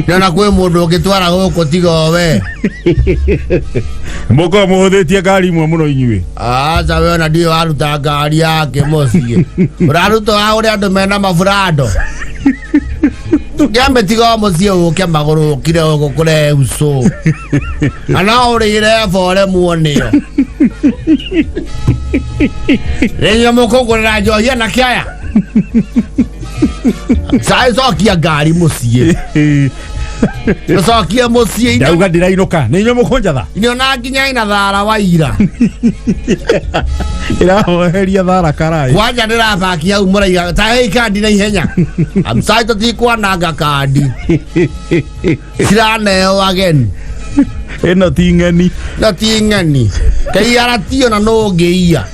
nona kwe mundu ngitwara guko tigo we moko muhuthitie ngari imwe muno inyue aja we ona ndio aruta ngari yake mucie uraruta wa uria andu mena mafurado Gambe tigo mucie uke maguru kire uko kure uso ana urire fore muonio Renyo moko kure jo yana kiaya sai sokia ngari mucie sokia mucie ndauga ndirainoka ni nyomo konjatha niona nginya ina thara wa ira irahoheria thara karai wanja ndira baki hau muraiga ta hei kandi na ihenya am sai to ti kwananga kandi siraneo again eno tingani na tingani kai aratio na no ngeia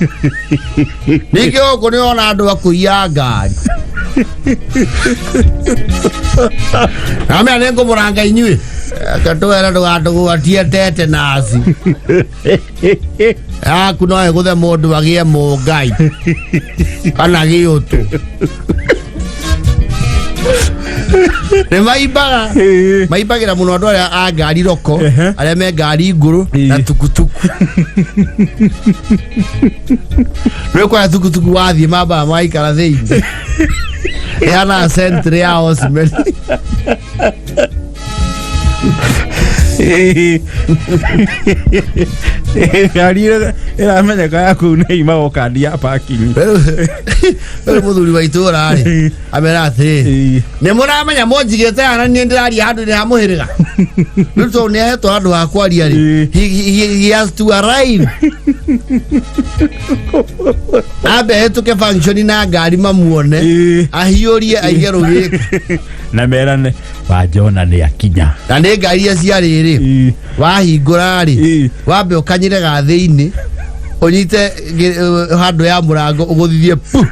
nikio ko ni ona andu akuia ngari ame anengo muranga inyue katwera ndugatugwa tietete nasi kuno guthe mundu agie mungai kana giutu ne maibagira muno andu aria a ngari roko aria me ngari nguru na tukutuku rekwa tukutuku wathie mamba maikara theini yana centre ya osmel ngari ira menya kaya ku nei mago kandi ya parking pero muthuri wa itura ri amera ati ne muramenya monjigete ana ni ndari handu ni hamuhiriga ruto ne heto handu akwaria ri he has to arrive abe heto ke function na ngari mamuone ahiorie aigero giki na merane wa Jona ni akinya na ne ngari cia riri wahingura ri wambe ukanyire gathini onyite handu ya murango uguthithie pu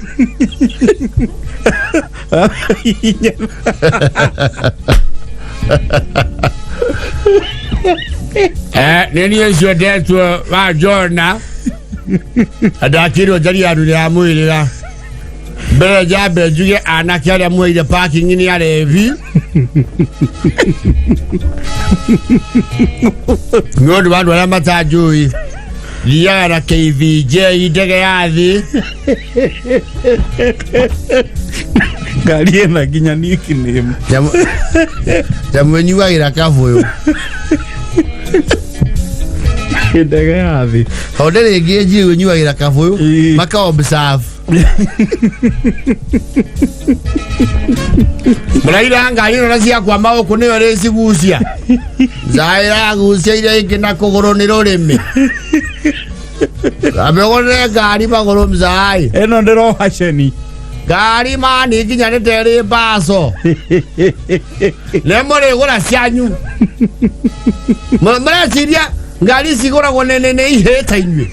nini ecio ndetwo wa Jona adakirwo njari andu ni amwirira mbere jambe njuge anake aria mweire parking ni arevi ngondu bandu aria matanjui liara KVJ ndege yathi ngari ena nginya nickname jamu nyuagira kavuyo ndege yathi hodere ngeji nyuagira kavuyo maka observe muraira ngari no cia kwa mauko niyo recigucia zaira gucia ile ingina kugoro ni rurimi amegone ngari magoro mzai eno ndero hasheni ngari mani nginya ni tere baso le more gora cianyu mara ciria ngari cigora gonene ne iheta inywe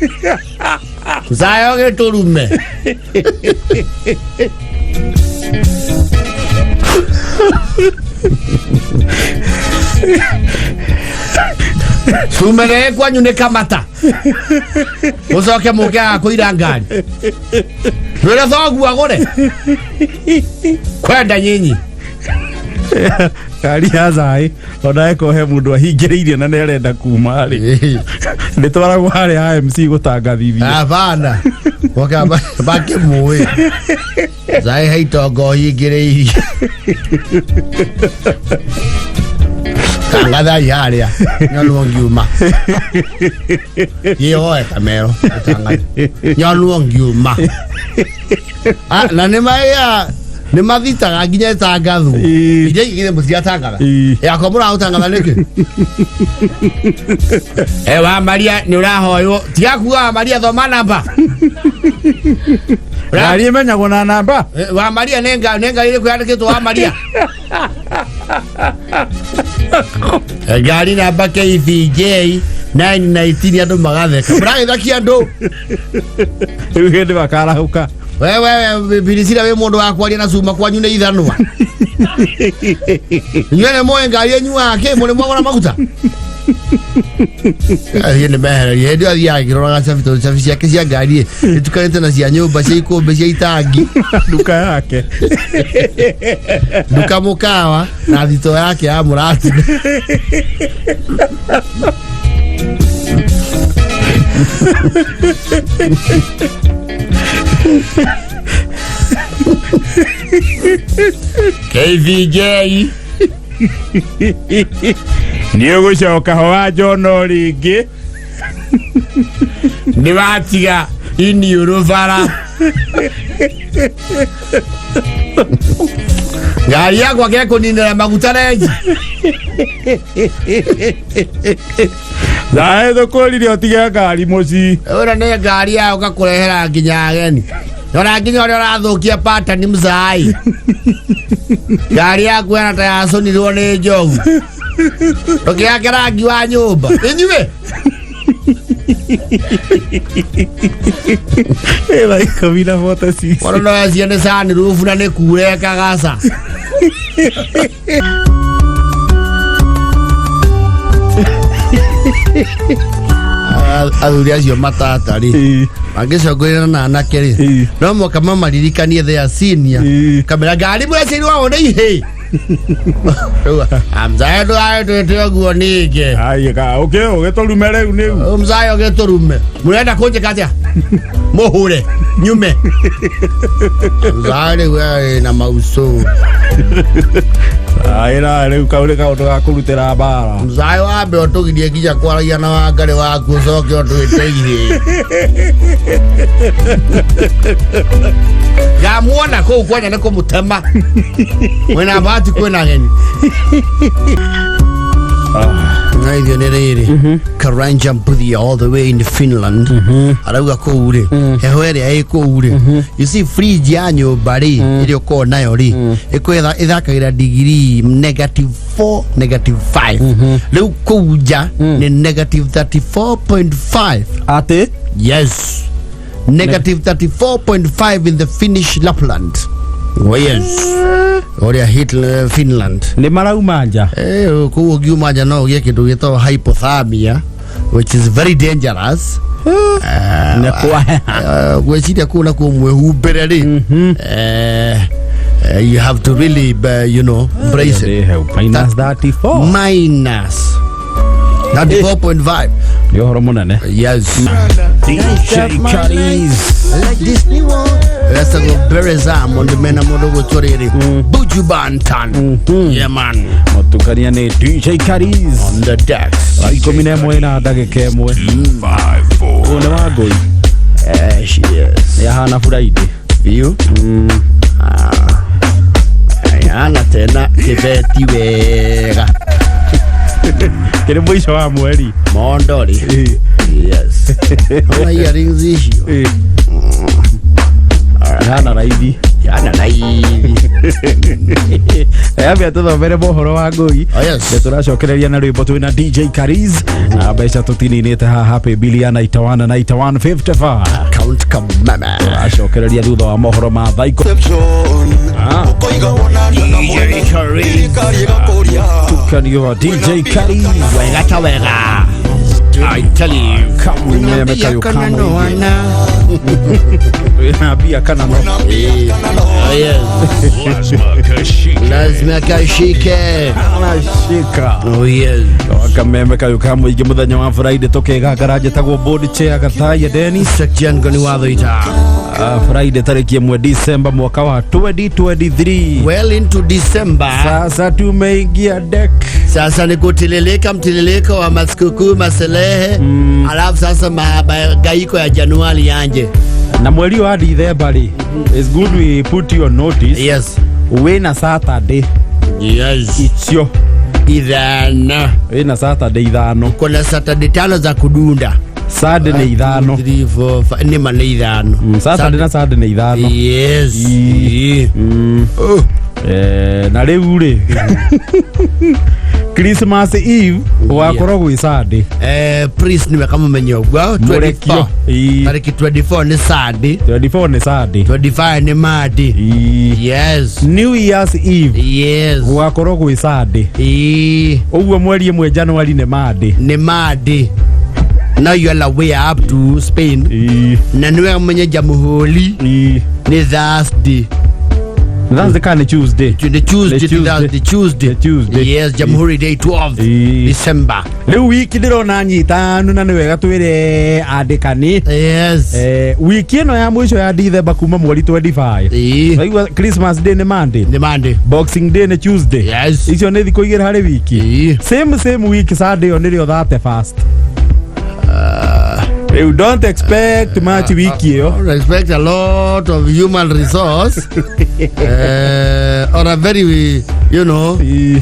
zayo ge torume sumere kwanyu ne kamata uzoke mukia kuira ngari wera thogu agore kwenda nyinyi kari azai onae ko he mundu ahingiriire na nerenda kuma ri nitwaragwo hari ha MC gutangathithia hapana waka bake muwe zai haitongo hingiriire tangatha yaria nyaluo ngiuma yo kamero tangatha nyaluo ngiuma na ne maya ne mathitaga nginya tangathu ije igire musia tangatha yako mura utangatha niki wa Maria ni urahoyo tigakuwa Maria thoma namba ngari menyagwo na namba wa Maria nenga ile kuyandikitwo wa Maria ngari namba KVJ 919 andu magatheka muragithakia andu riu hindi bakarahuka wewe birisira we mundu wakwaria na cuma kwanyu ni ithanwa nyene moe ngari yenyu ake muri mwagora maguta yene mehereria hindi athia giroraga cabi ciake cia ngari itukanite na cia nyumba cia ikumbi cia itangi duka yake duka mukawa na thito yake ya murati KVJ ni ugucoka ho wa Jona ringi ni watiga ini uruvara ngari yako ke kuninira maguta rengi zae thokori otiga ngari muci ora ne ngari yao gakurehera nginya ageni ora nginya ora athukia pattern mzai ngari yaku ena ta yasonirwo ni njogu Okay, rangi wa nyumba. Inyume. Ela kamina mota sisi. Ora no aziane sana rufu na ne kure kagasa. Athuri acio matatari angicogoira na anake ri no moka mamaririkanie thea senior kamera ngari mweciri wa ona ihe amzayo ayo guo ninge ayika okay ugetorume riu niu mzayo ugetorume murenda kunjika atia muhure nyume mzayo we na mauso aira riu kaure ka undu gakurutira bara mzayo ambe otugirie kinya kwaragia na wangari waku ucoke otwiteire gamuona kuu kwanya niko mutema mwena bahati kwena geni Naivyo nerere Karanja Mputhi all the way in Finland arauga koure hehoere aikoure you see fridge ya nyumba ri irio ko nayo ri ikwetha ithakagira degree -4 -5 riu kuja ni -34.5 ate yes -34.5 in the Finnish Lapland. Oh yes. Oria Hitler Finland. Ni marauma nja. Kuo giuma nja no gie kindu gito hypothermia which is very dangerous. Ne kwa. Gweciria kuna ku mwehumbere ri. You have to really brace it. Minus 34.5. Yo horo munene. Yes. DJ Karis. Like this new one. Let's go Berezam on the mena modo gotorere. Buju Bantan. Yeah man. Motukania ne DJ Karis on the decks. Aiko mine mwena dagike mwe. 5-4. One wagoi. She is. Ya hana furaide. You? Ayana tena kibeti wega. Kile mwisho wa mweri Mondori. Yes. Ona earrings issue. Yana raithi. Aya tudo mere mohoro wa ngui. Yes. Turacokereria na rwimbo twina DJ Karis na mbeca tutininite happy biliana itawana 55 count kamama. Turacokereria thutha wa mohoro ma thaiko. DJ Karis. Tukanio DJ Karis. Wega. I tell you, come Bia kana no. Lazima kashike. Anashika. Oh yes. Kameme kayo kamo ige muthenya wa Friday tukegangara jetagwo board chair Gathaya Dennis section goni watho ita. Friday tariki 1 December mwaka wa 2023. Well into December. Sasa tumeingia deck. Sasa ni mtileleka wa masikuku maselehe. Alafu sasa mahangaiko ya Januari yanje. Na mwezi wa December it's good we put you on notice. Yes. Wena Saturday. Yes. Ichio. Idhana. Wena Saturday idhano. Kuna Saturday tano za kudunda. Saturday ni idhano. 3 4 5 ni mane idhano. Saturday na Saturday ni idhano. Yes. Na riu ri Christmas Eve wakoro gwi Sunday. Priest ni kama menyo gwa 24. Tariki 24 ni Sunday. 24 ni Sunday. 25 ni Monday. Yes. New Year's Eve. Yes. Wakoro gwi Sunday. Ogwo mweri 1 January ni Monday. Ni Monday. Now you are away up to Spain. Na niwe mwenye Jamhuri. Ni Thursday. That's the kind of Tuesday. The Tuesday. Yes, Jamhuri Day 12 December. Leo wiki ndirona nyitanu na niwega twire andikani. Yes. Wiki ino ya mwisho ya December kuma mweri 25. Like Christmas Day ni Monday. Ni Monday. Boxing Day ni Tuesday. Yes. Icio ni thiko igiri hari wiki. Same week Saturday on nirio 31st. You don't expect much wiki yo. Don't expect a lot of human resource or a very,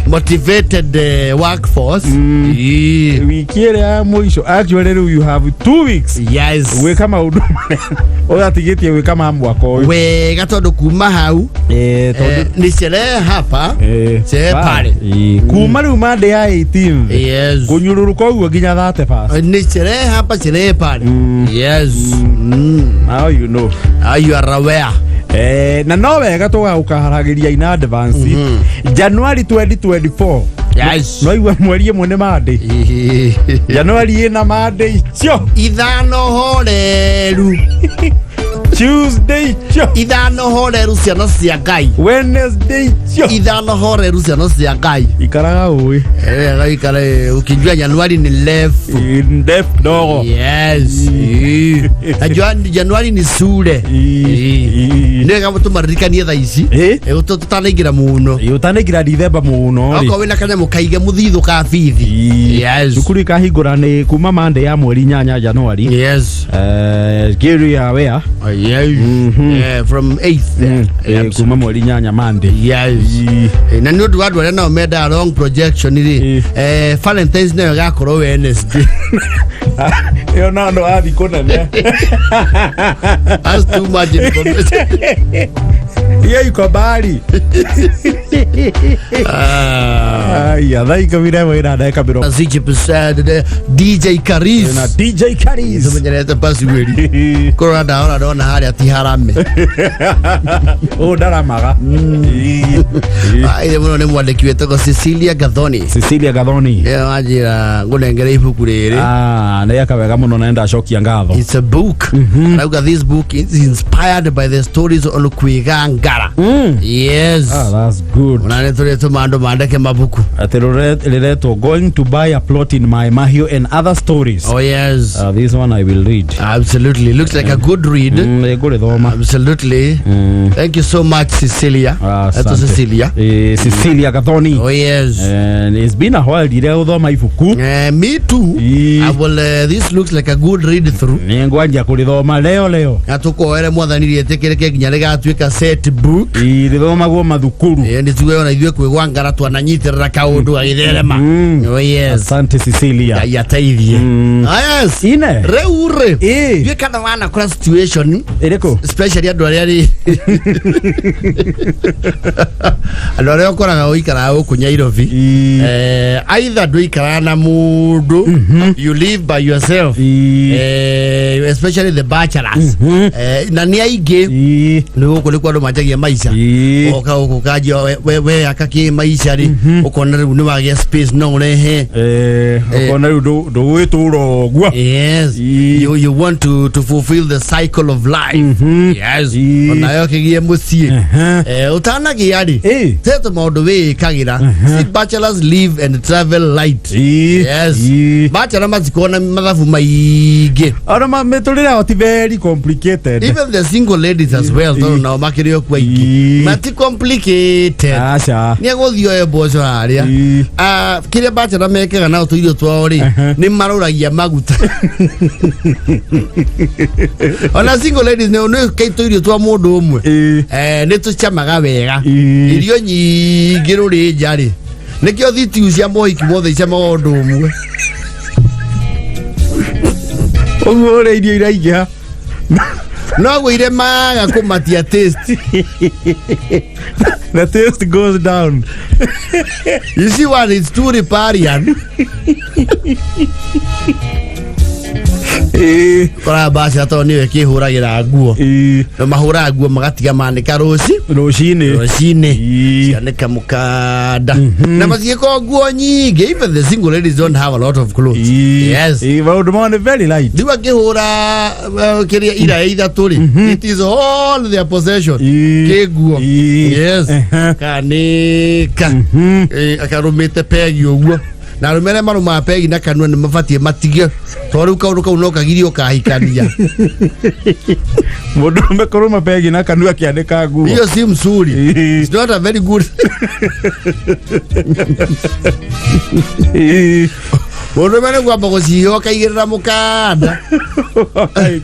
motivated workforce. Wiki ya mwisho. Actually, you have 2 weeks. Yes. We kama huduma. Oya tigeti we kama mwako. We gatondo kuma hau. Ni sherehe hapa. Sherehe pale. Kuma rumande ya 18. Yes. Kunyururuka uwe ginya 31. Ni sherehe hapa, sherehe pale. Yes. How you know? You are aware. Na no wega tugaukaharagĩria in advance. January 2024. Yes. No iwe mweri ĩmwe nĩ Monday. January ĩna Monday cio. Ithano horeru. Tuesday cio. Ithano horeru ciana cia Ngai. Wednesday cio. Ithano horeru ciana cia Ngai. Ikaraga uwe. Ikare ukijua January ni left. In depth dogo. Yes. January ni sure. Ndio kama tumaririkanie tha ici. Tutanaingira muno. Utanaingira December muno. Oko wina kanya mukaige muthithu ka bithi. Yes. Cukuru ikahingura ni kuma Monday ya mweri 8 January. Yes. Gary ya wea. Yes. From 8th. Kuma mweri 8 Monday. Yes. Na ndio wadu wale na meda long projection ili Valentine's Day gakorwo Wednesday. Yo no athi kona ne. That's too much information. Yeah, you kabali. Ya dhaika vile wena dhaika biro. Ziki pesad DJ Karis. Na DJ Karis. Tumenyeleta basi weli. Kora daona hali ati harame. Oh daramaga. Ile mwana ni mwandiki wetu Cecilia Gathoni. Cecilia Gathoni. Yeah, ajira ngulengere ibuku riri. Na yakabega muno naenda shoki ngatho. It's a book. This book is inspired by the stories on Kwigangara. Yes. That's good. Unanetuleta mando mandake mabuku. Atileto going to buy a plot in my Mahio and other stories. Oh yes. This one I will read. Absolutely. Looks like a good read. Absolutely. Thank you so much, Cecilia. That's Cecilia. Cecilia Gathoni. Oh yes. And it's been a while did udhoma ifuku. Me too. This looks like a good read through. Ngwanja kulithoma leo. Atuko ere mwathani yetekereke ginya rigatwika set book. Irithoma go mathukuru. Ndi tuwe na ithuĩ Kwigangara twananyitirira kaundu agitherema. Oh yes. Asante Cecilia. Ya taithie. Yes. Ine. Reure. Yue kana wana kwa situation. Ereko. Especially andu aria andu aria okoraga uikara uku Nyairobi. Either do ikara na mundu. You live by yourself. Especially the bachelors. Na ni aige. Ni uko ni kwa ndo majagia maisha. Oka uko kaji we akaki maisha ri ukona ri ni wagia space no rehe ukona ri do weturo gwa. Yes. You want to fulfill the cycle of life. Yes. Ona yo kigie mucie utana giari teto maundu we kagira. See, bachelors live and travel light. Yes. Bachelor mazikona mathabu maige ona mametorira oti very complicated. Even the single ladies as well no makirio kwa iki mati complicated. Asha ni guthio ebozo aria kire bachelor mekega na tuirio twao ri ni maruragia maguta. Ona single ladies ne kaito irio twa mundu umwe ni tuchamaga wega irio nyingi ruri njari nikio thitiu cia moiki mothe icamaga undu umwe ogore irio iraigha no gwire maga kumatia taste. The taste goes down. You see what it's too riparian. Kora basi ato niwe kihuragira nguo no mahura nguo magatiga manika rucine cianika mukanda na mathiko nguo nyingi. Even the single ladies don't have a lot of clothes. Yes, very light. Diwa kihura kiria ira ithatu ri it is all their possession kiguo. Yes, kanika akarumite pegi uguo na rumere maruma pegi na kanwa ni mafatie matige tori ukaruka unoka girio kahikania mundu mekoroma pegi na kanwa kiandika nguo hiyo si mzuri. It's not a very good. Mundu mene kwamba guciho kaigirira mukanda.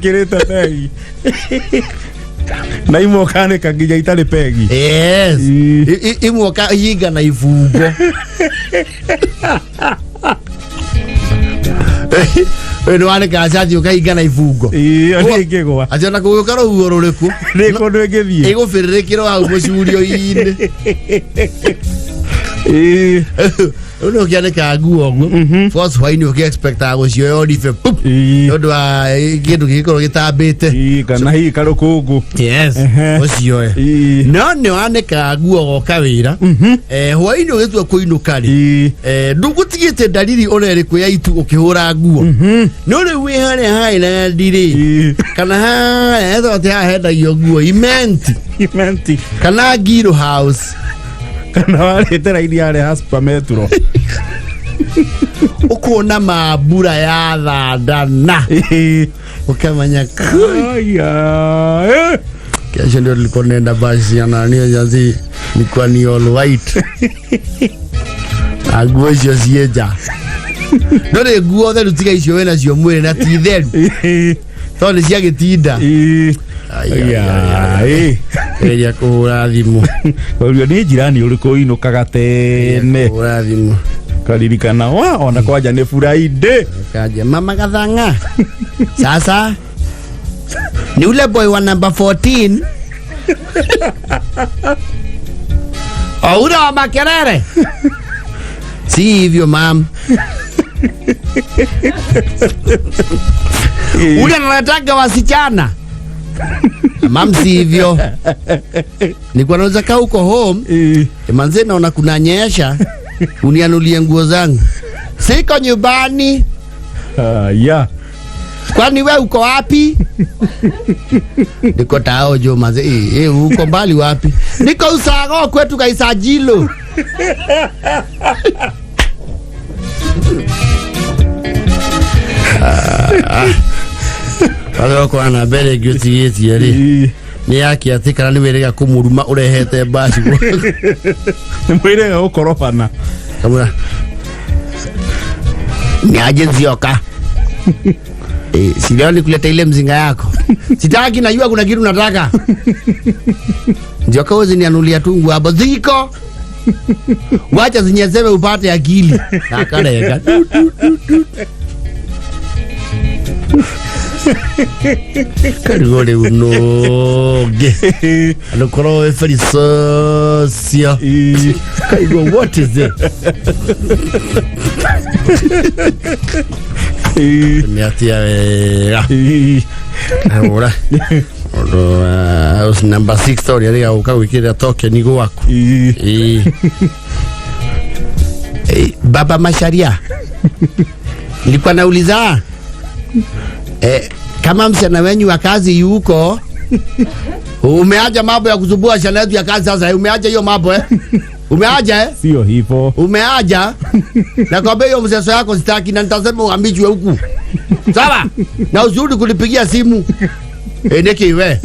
Kirita pegi. Na imoka ne kaginya itale pegi. Yes. Imoka yiga na ifungo. Eno wane kacaji ukaiga na ifungo. Ani ngegwa. Ajana kugukara uoro riku. Riko ndwegethie. Ego firikiro au mucurio ine. Uno kiane ka nguo ngo. Force why ni expect ago cio yo dife. Yodo a kindu gikoro gitambite. Kana hi karukungu. Yes. Ocio. No ne wane ka nguo go kawira. Why ni ugetua kuinukari. Ndugutigite dalili ona iriku ya itu ukihura nguo. No le we hane hai na ndiri. Kana ha ezo te ha heda yo nguo imenti. Kana giro house. Kana wale tera idiare haspa metro. Ukona mabura ya thadana. Ukamanya aya. Kesho ndio nilikuwa nenda basi anania jazi nilikuwa ni all white. Agwesho sieja. Ndore guo the rutiga icio wena cio mwire na ti theru. Tone cia gitinda. Eria kuhura thimu. Urio ni jirani uriku inukaga tene. Kuhura thimu. Karirikana wa ona kwaja ni Friday. Kaja mama Gathanga. Sasa ni ule boy wa number 14. Aura wa Makerere. Si hivyo mam. Ule anataka wasichana. Mam si hivyo. Nilikuwa naweza kaa huko home. Manze naona kunanyesha. Unianulie nguo zangu. Siko nyumbani. Yeah. Kwani wewe uko wapi? Niko tao jo manze. Uko mbali wapi? Niko Usago kwetu Kaisajilo. Wale kwa na bele goti yeti yari. Ni yaki atikana ni werega kumuruma urehete basi. Mwirega ukorofana. Kamera. Ni agency yoka. Sio nikuleta ile mzinga yako. Sitaki najua kuna kitu nataka. Ndio kaozi nianulia tungu hapo ziko. Wacha zinyeseme upate akili. Nakareka. Karigole unoge. Alokoro eferi sosia. Kaigo what is it? Niatia ahora. Os number 6 story ya ukawikira toke nigo wako. Baba Masharia. Nilikuwa nauliza kama msichana wenyu wa kazi yuko umeaja mambo ya kuzubua msichana wetu ya kazi sasa umeaja hiyo mambo umeaja sio hivyo umeaja na kwa hiyo mseso yako sitaki na nitasema uambichwe huku sawa na uzuri kulipigia simu endeke iwe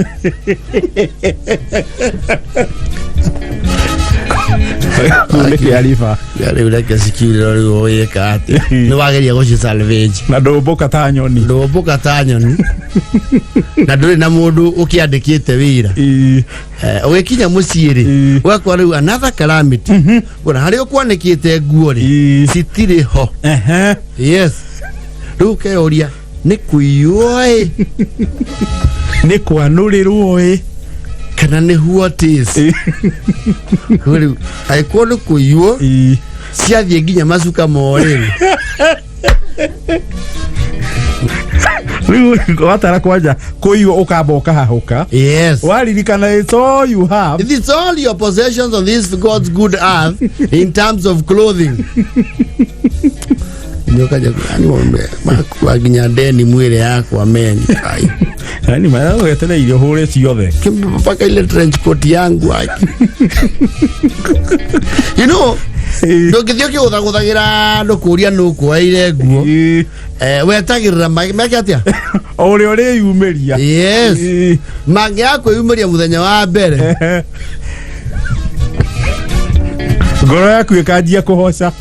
Kuleke alifa. Yale uleke sikile oye kate. No wageria goshi salvage. Na ndoboka tanyoni. Ndoboka tanyoni. Na nduri na mundu ukiandikite wira. Ugikinya muciiri. Wakwa riu another calamity. Bona hari ukwanikite nguo ri. Sitire ho. Yes. Ruke oria. Ni kuioi. Ni kwanurirwo kana ni what is kuri aikonu kuiwo ciathie nginya macuka moreri riu watara kwanja kuiwo ukamba ukahahuka yes waririkana it's all you have it's all your possessions on this God's good earth in terms of clothing nyokaja ani wombe makwa ginya deni mwire yako amen kai yani mara wetele ile hore ciothe mpaka ile trench coat yangu aki you know ndogithio ki uthaguthagira ndukuria nuku aire nguo wetagirira make atia ore ore yumeria yes mange yako yumeria muthenya wa mbere ngoro yaku ikanjia kuhoca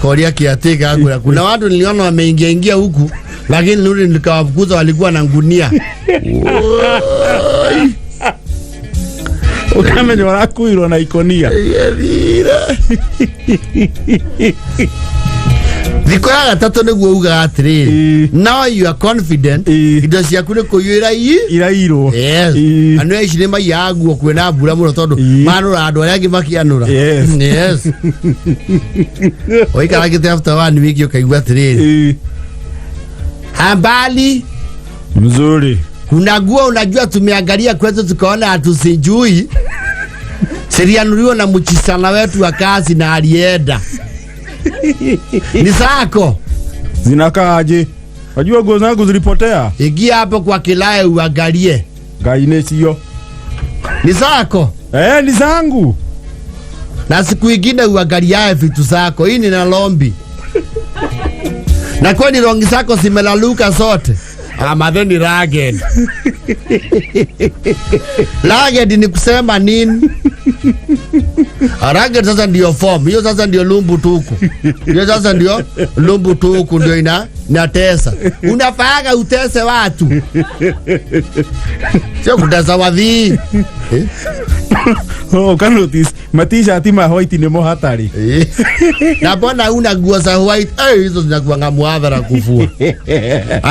Korea kiateka hakuna. Kuna watu niliona wameingia huku lakini nuri nikawafukuza walikuwa na ngunia. Ukamenya warakuirwo na ikonia. Thiko ya gatatu niguo uga atiriri. Now you are confident. Indo ciaku ni kuyira irairwo. Yes. Anu ici ni mayaguo kwena mbura muno tondu manura andu aria angi makianura. Yes. Oikara gite after one week ukaigua atiriri. Habari mzuri. Unagua unajua tumeangalia kwetu tukaona hatusijui. Serianuliwa na mchisana wetu wa kazi na alienda. Ni zako. Zinakaaje? Wajua nguo zangu zilipotea. Ingia hapo kwa kilaya uangalie. Gaine sio. Ni zako. Ni zangu. Na siku ingine uangalie vitu zako. Hii ni na lombi. Na kwani longi zako zimelaluka zote. Amadheni ragged. Ragged ni kusema nini? Ragged sasa ndio form. Hiyo sasa ndio lumbu tuku. Hiyo sasa ndio lumbu tuku ndio inatesa. Unafaga utese watu. Sio kutesa wadhi. Kanotis matisha tima white ni mohatari. Na bona una nguo za white hizo zinakuwa ngamuadhara kufua.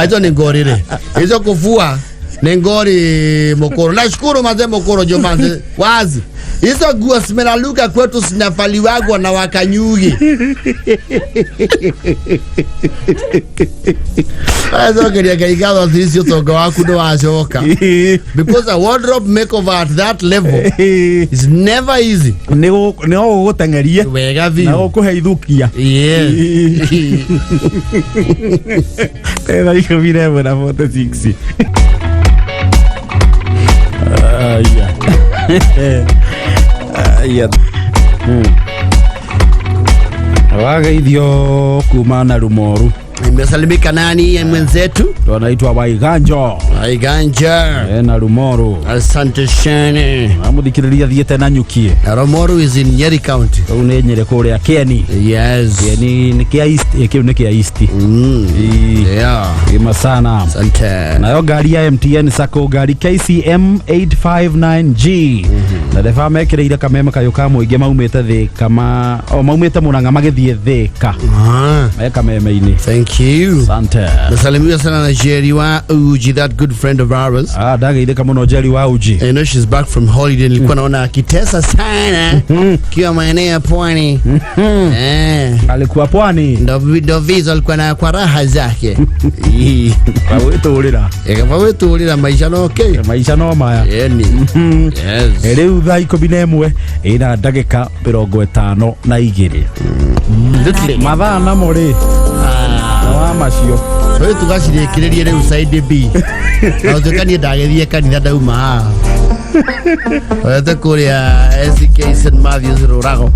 Hizo ni ngorire. Hizo kufua ni ngori mokoro. Nashukuru mazee mokoro jomanze wazi. Hizo nguo zimelaluka kwetu zinafaliwagwa na wakanyugi. Hizo kiriagaigado sisi utoga waku ndo washoka. Because a wardrobe makeover at that level is never easy. Neo gutengeria wega vi na gukuheithukia. Yes. Tena iko vile bwana 46. Wagaithio kuma na Rumoru. Imesalimika nani mwenzetu? Anaitwa Kwigangara. Kwigangara. Na Rumoru. Asante sana. Amuthikiriria thiete na nyukie. Rumoru is in Nyeri County. Une Nyeri kuria Kieni. Yes. Kieni ni kia East, kiu ni kia East. Yeah. Ima sana. Asante. Na yo gari ya MTN Sacco gari KCM 859G. Na defa mekireire kameme kayo ka muingi maumite thika maumite Murang'a magithie thika. Kameme ini. Thank you. Asante. Nasalimiwa sana na Jerry wa Uji, that good friend of ours. Dageithika muno Jerry wa Uji. I know she's back from holiday. Nilikuwa naona akitesa sana kiwa maeneo ya pwani. Alikuwa pwani. Ndo visa alikuwa na kwa raha zake. Wetu ulira maisha no okay. Maisha no maya. Yes. Riu thaa 11 ina ndagika 52 mathaa na muri wa macio so tugacirikiririe riu side B na tukanie ndagethie kanitha ndauma wete kuria SK St Matthews Rurago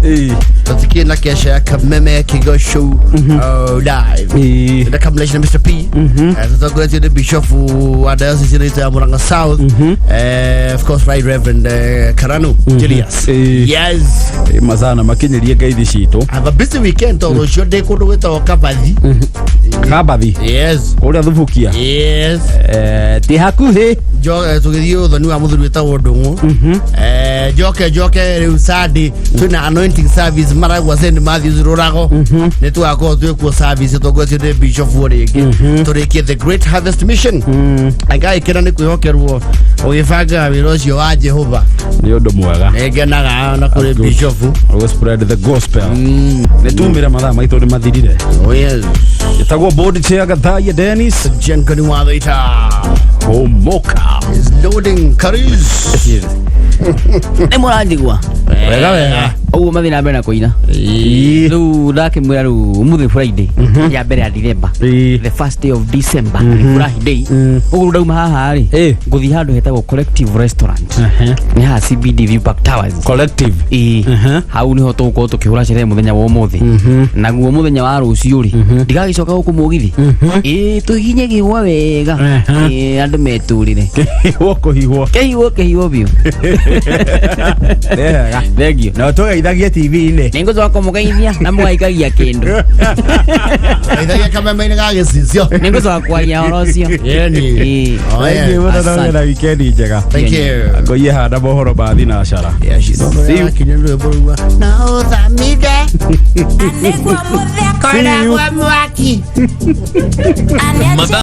tukikie na kesha ya kameme kigo show live the combination of Mr. P tutakuletea the bishop wa diocese ya Murang'a South of course right Reverend Karanu Julius. Yes mazana makinyerie ngeithi citu. Have a busy weekend to show day kundu gwita Kabathi. Kabathi. Yes. Kuria Thubukia. Yes. Ti hakuhi jo tugithio thoni wa muthuri wetagwo Ndung'u. Joke riu Sunday tuna anointing service maragwa St Matthews Rurago. Ni twako twekuo service tugwetio the bishop wori turikie the great harvest mission. Angai kira ni kwihokerwo ugifanga wiro cio wa Jehova ni undu mwega egenaga na kuri bishop we spread the gospel. Ni tumira mathaa maitu ni mathirire. Oh yes. Itagwo board chair Gathaya Dennis Jenkani wa Thita Moka is loading curries. Ni muranjigwa wega uguo mathina mbere na kuina riu ndakimwira riu umuthi Friday ya mbere ya December the first day of December Friday uguo ndauma haha ri nguthi handu hetagwo Collective Restaurant ni ha CBD View Park Towers Collective hau niho tugukorwo tukihura sherehe muthenya wa umuthi naguo muthenya wa rucio ri ndigagicoka guku mugithi tuhinye gihwa wega andu meturire kihwo biu thank you na toga ndeithagie TV-inĩ nĩngũcoka mũgeithia na mũgaikagia kĩndũ Ndeithagia kameme-inĩ ga gĩcicio. nĩngũcoka kwaria ũhoro ũcio Yani. Oh, thank you yeah. mũno na wikendi njega Thank you. ngoiye handa mohoro ma thinacara Yeah, she's kinya rwĩmbo rũa. Na ũthamire. Anegwa mũthia Kora kwa mwaki.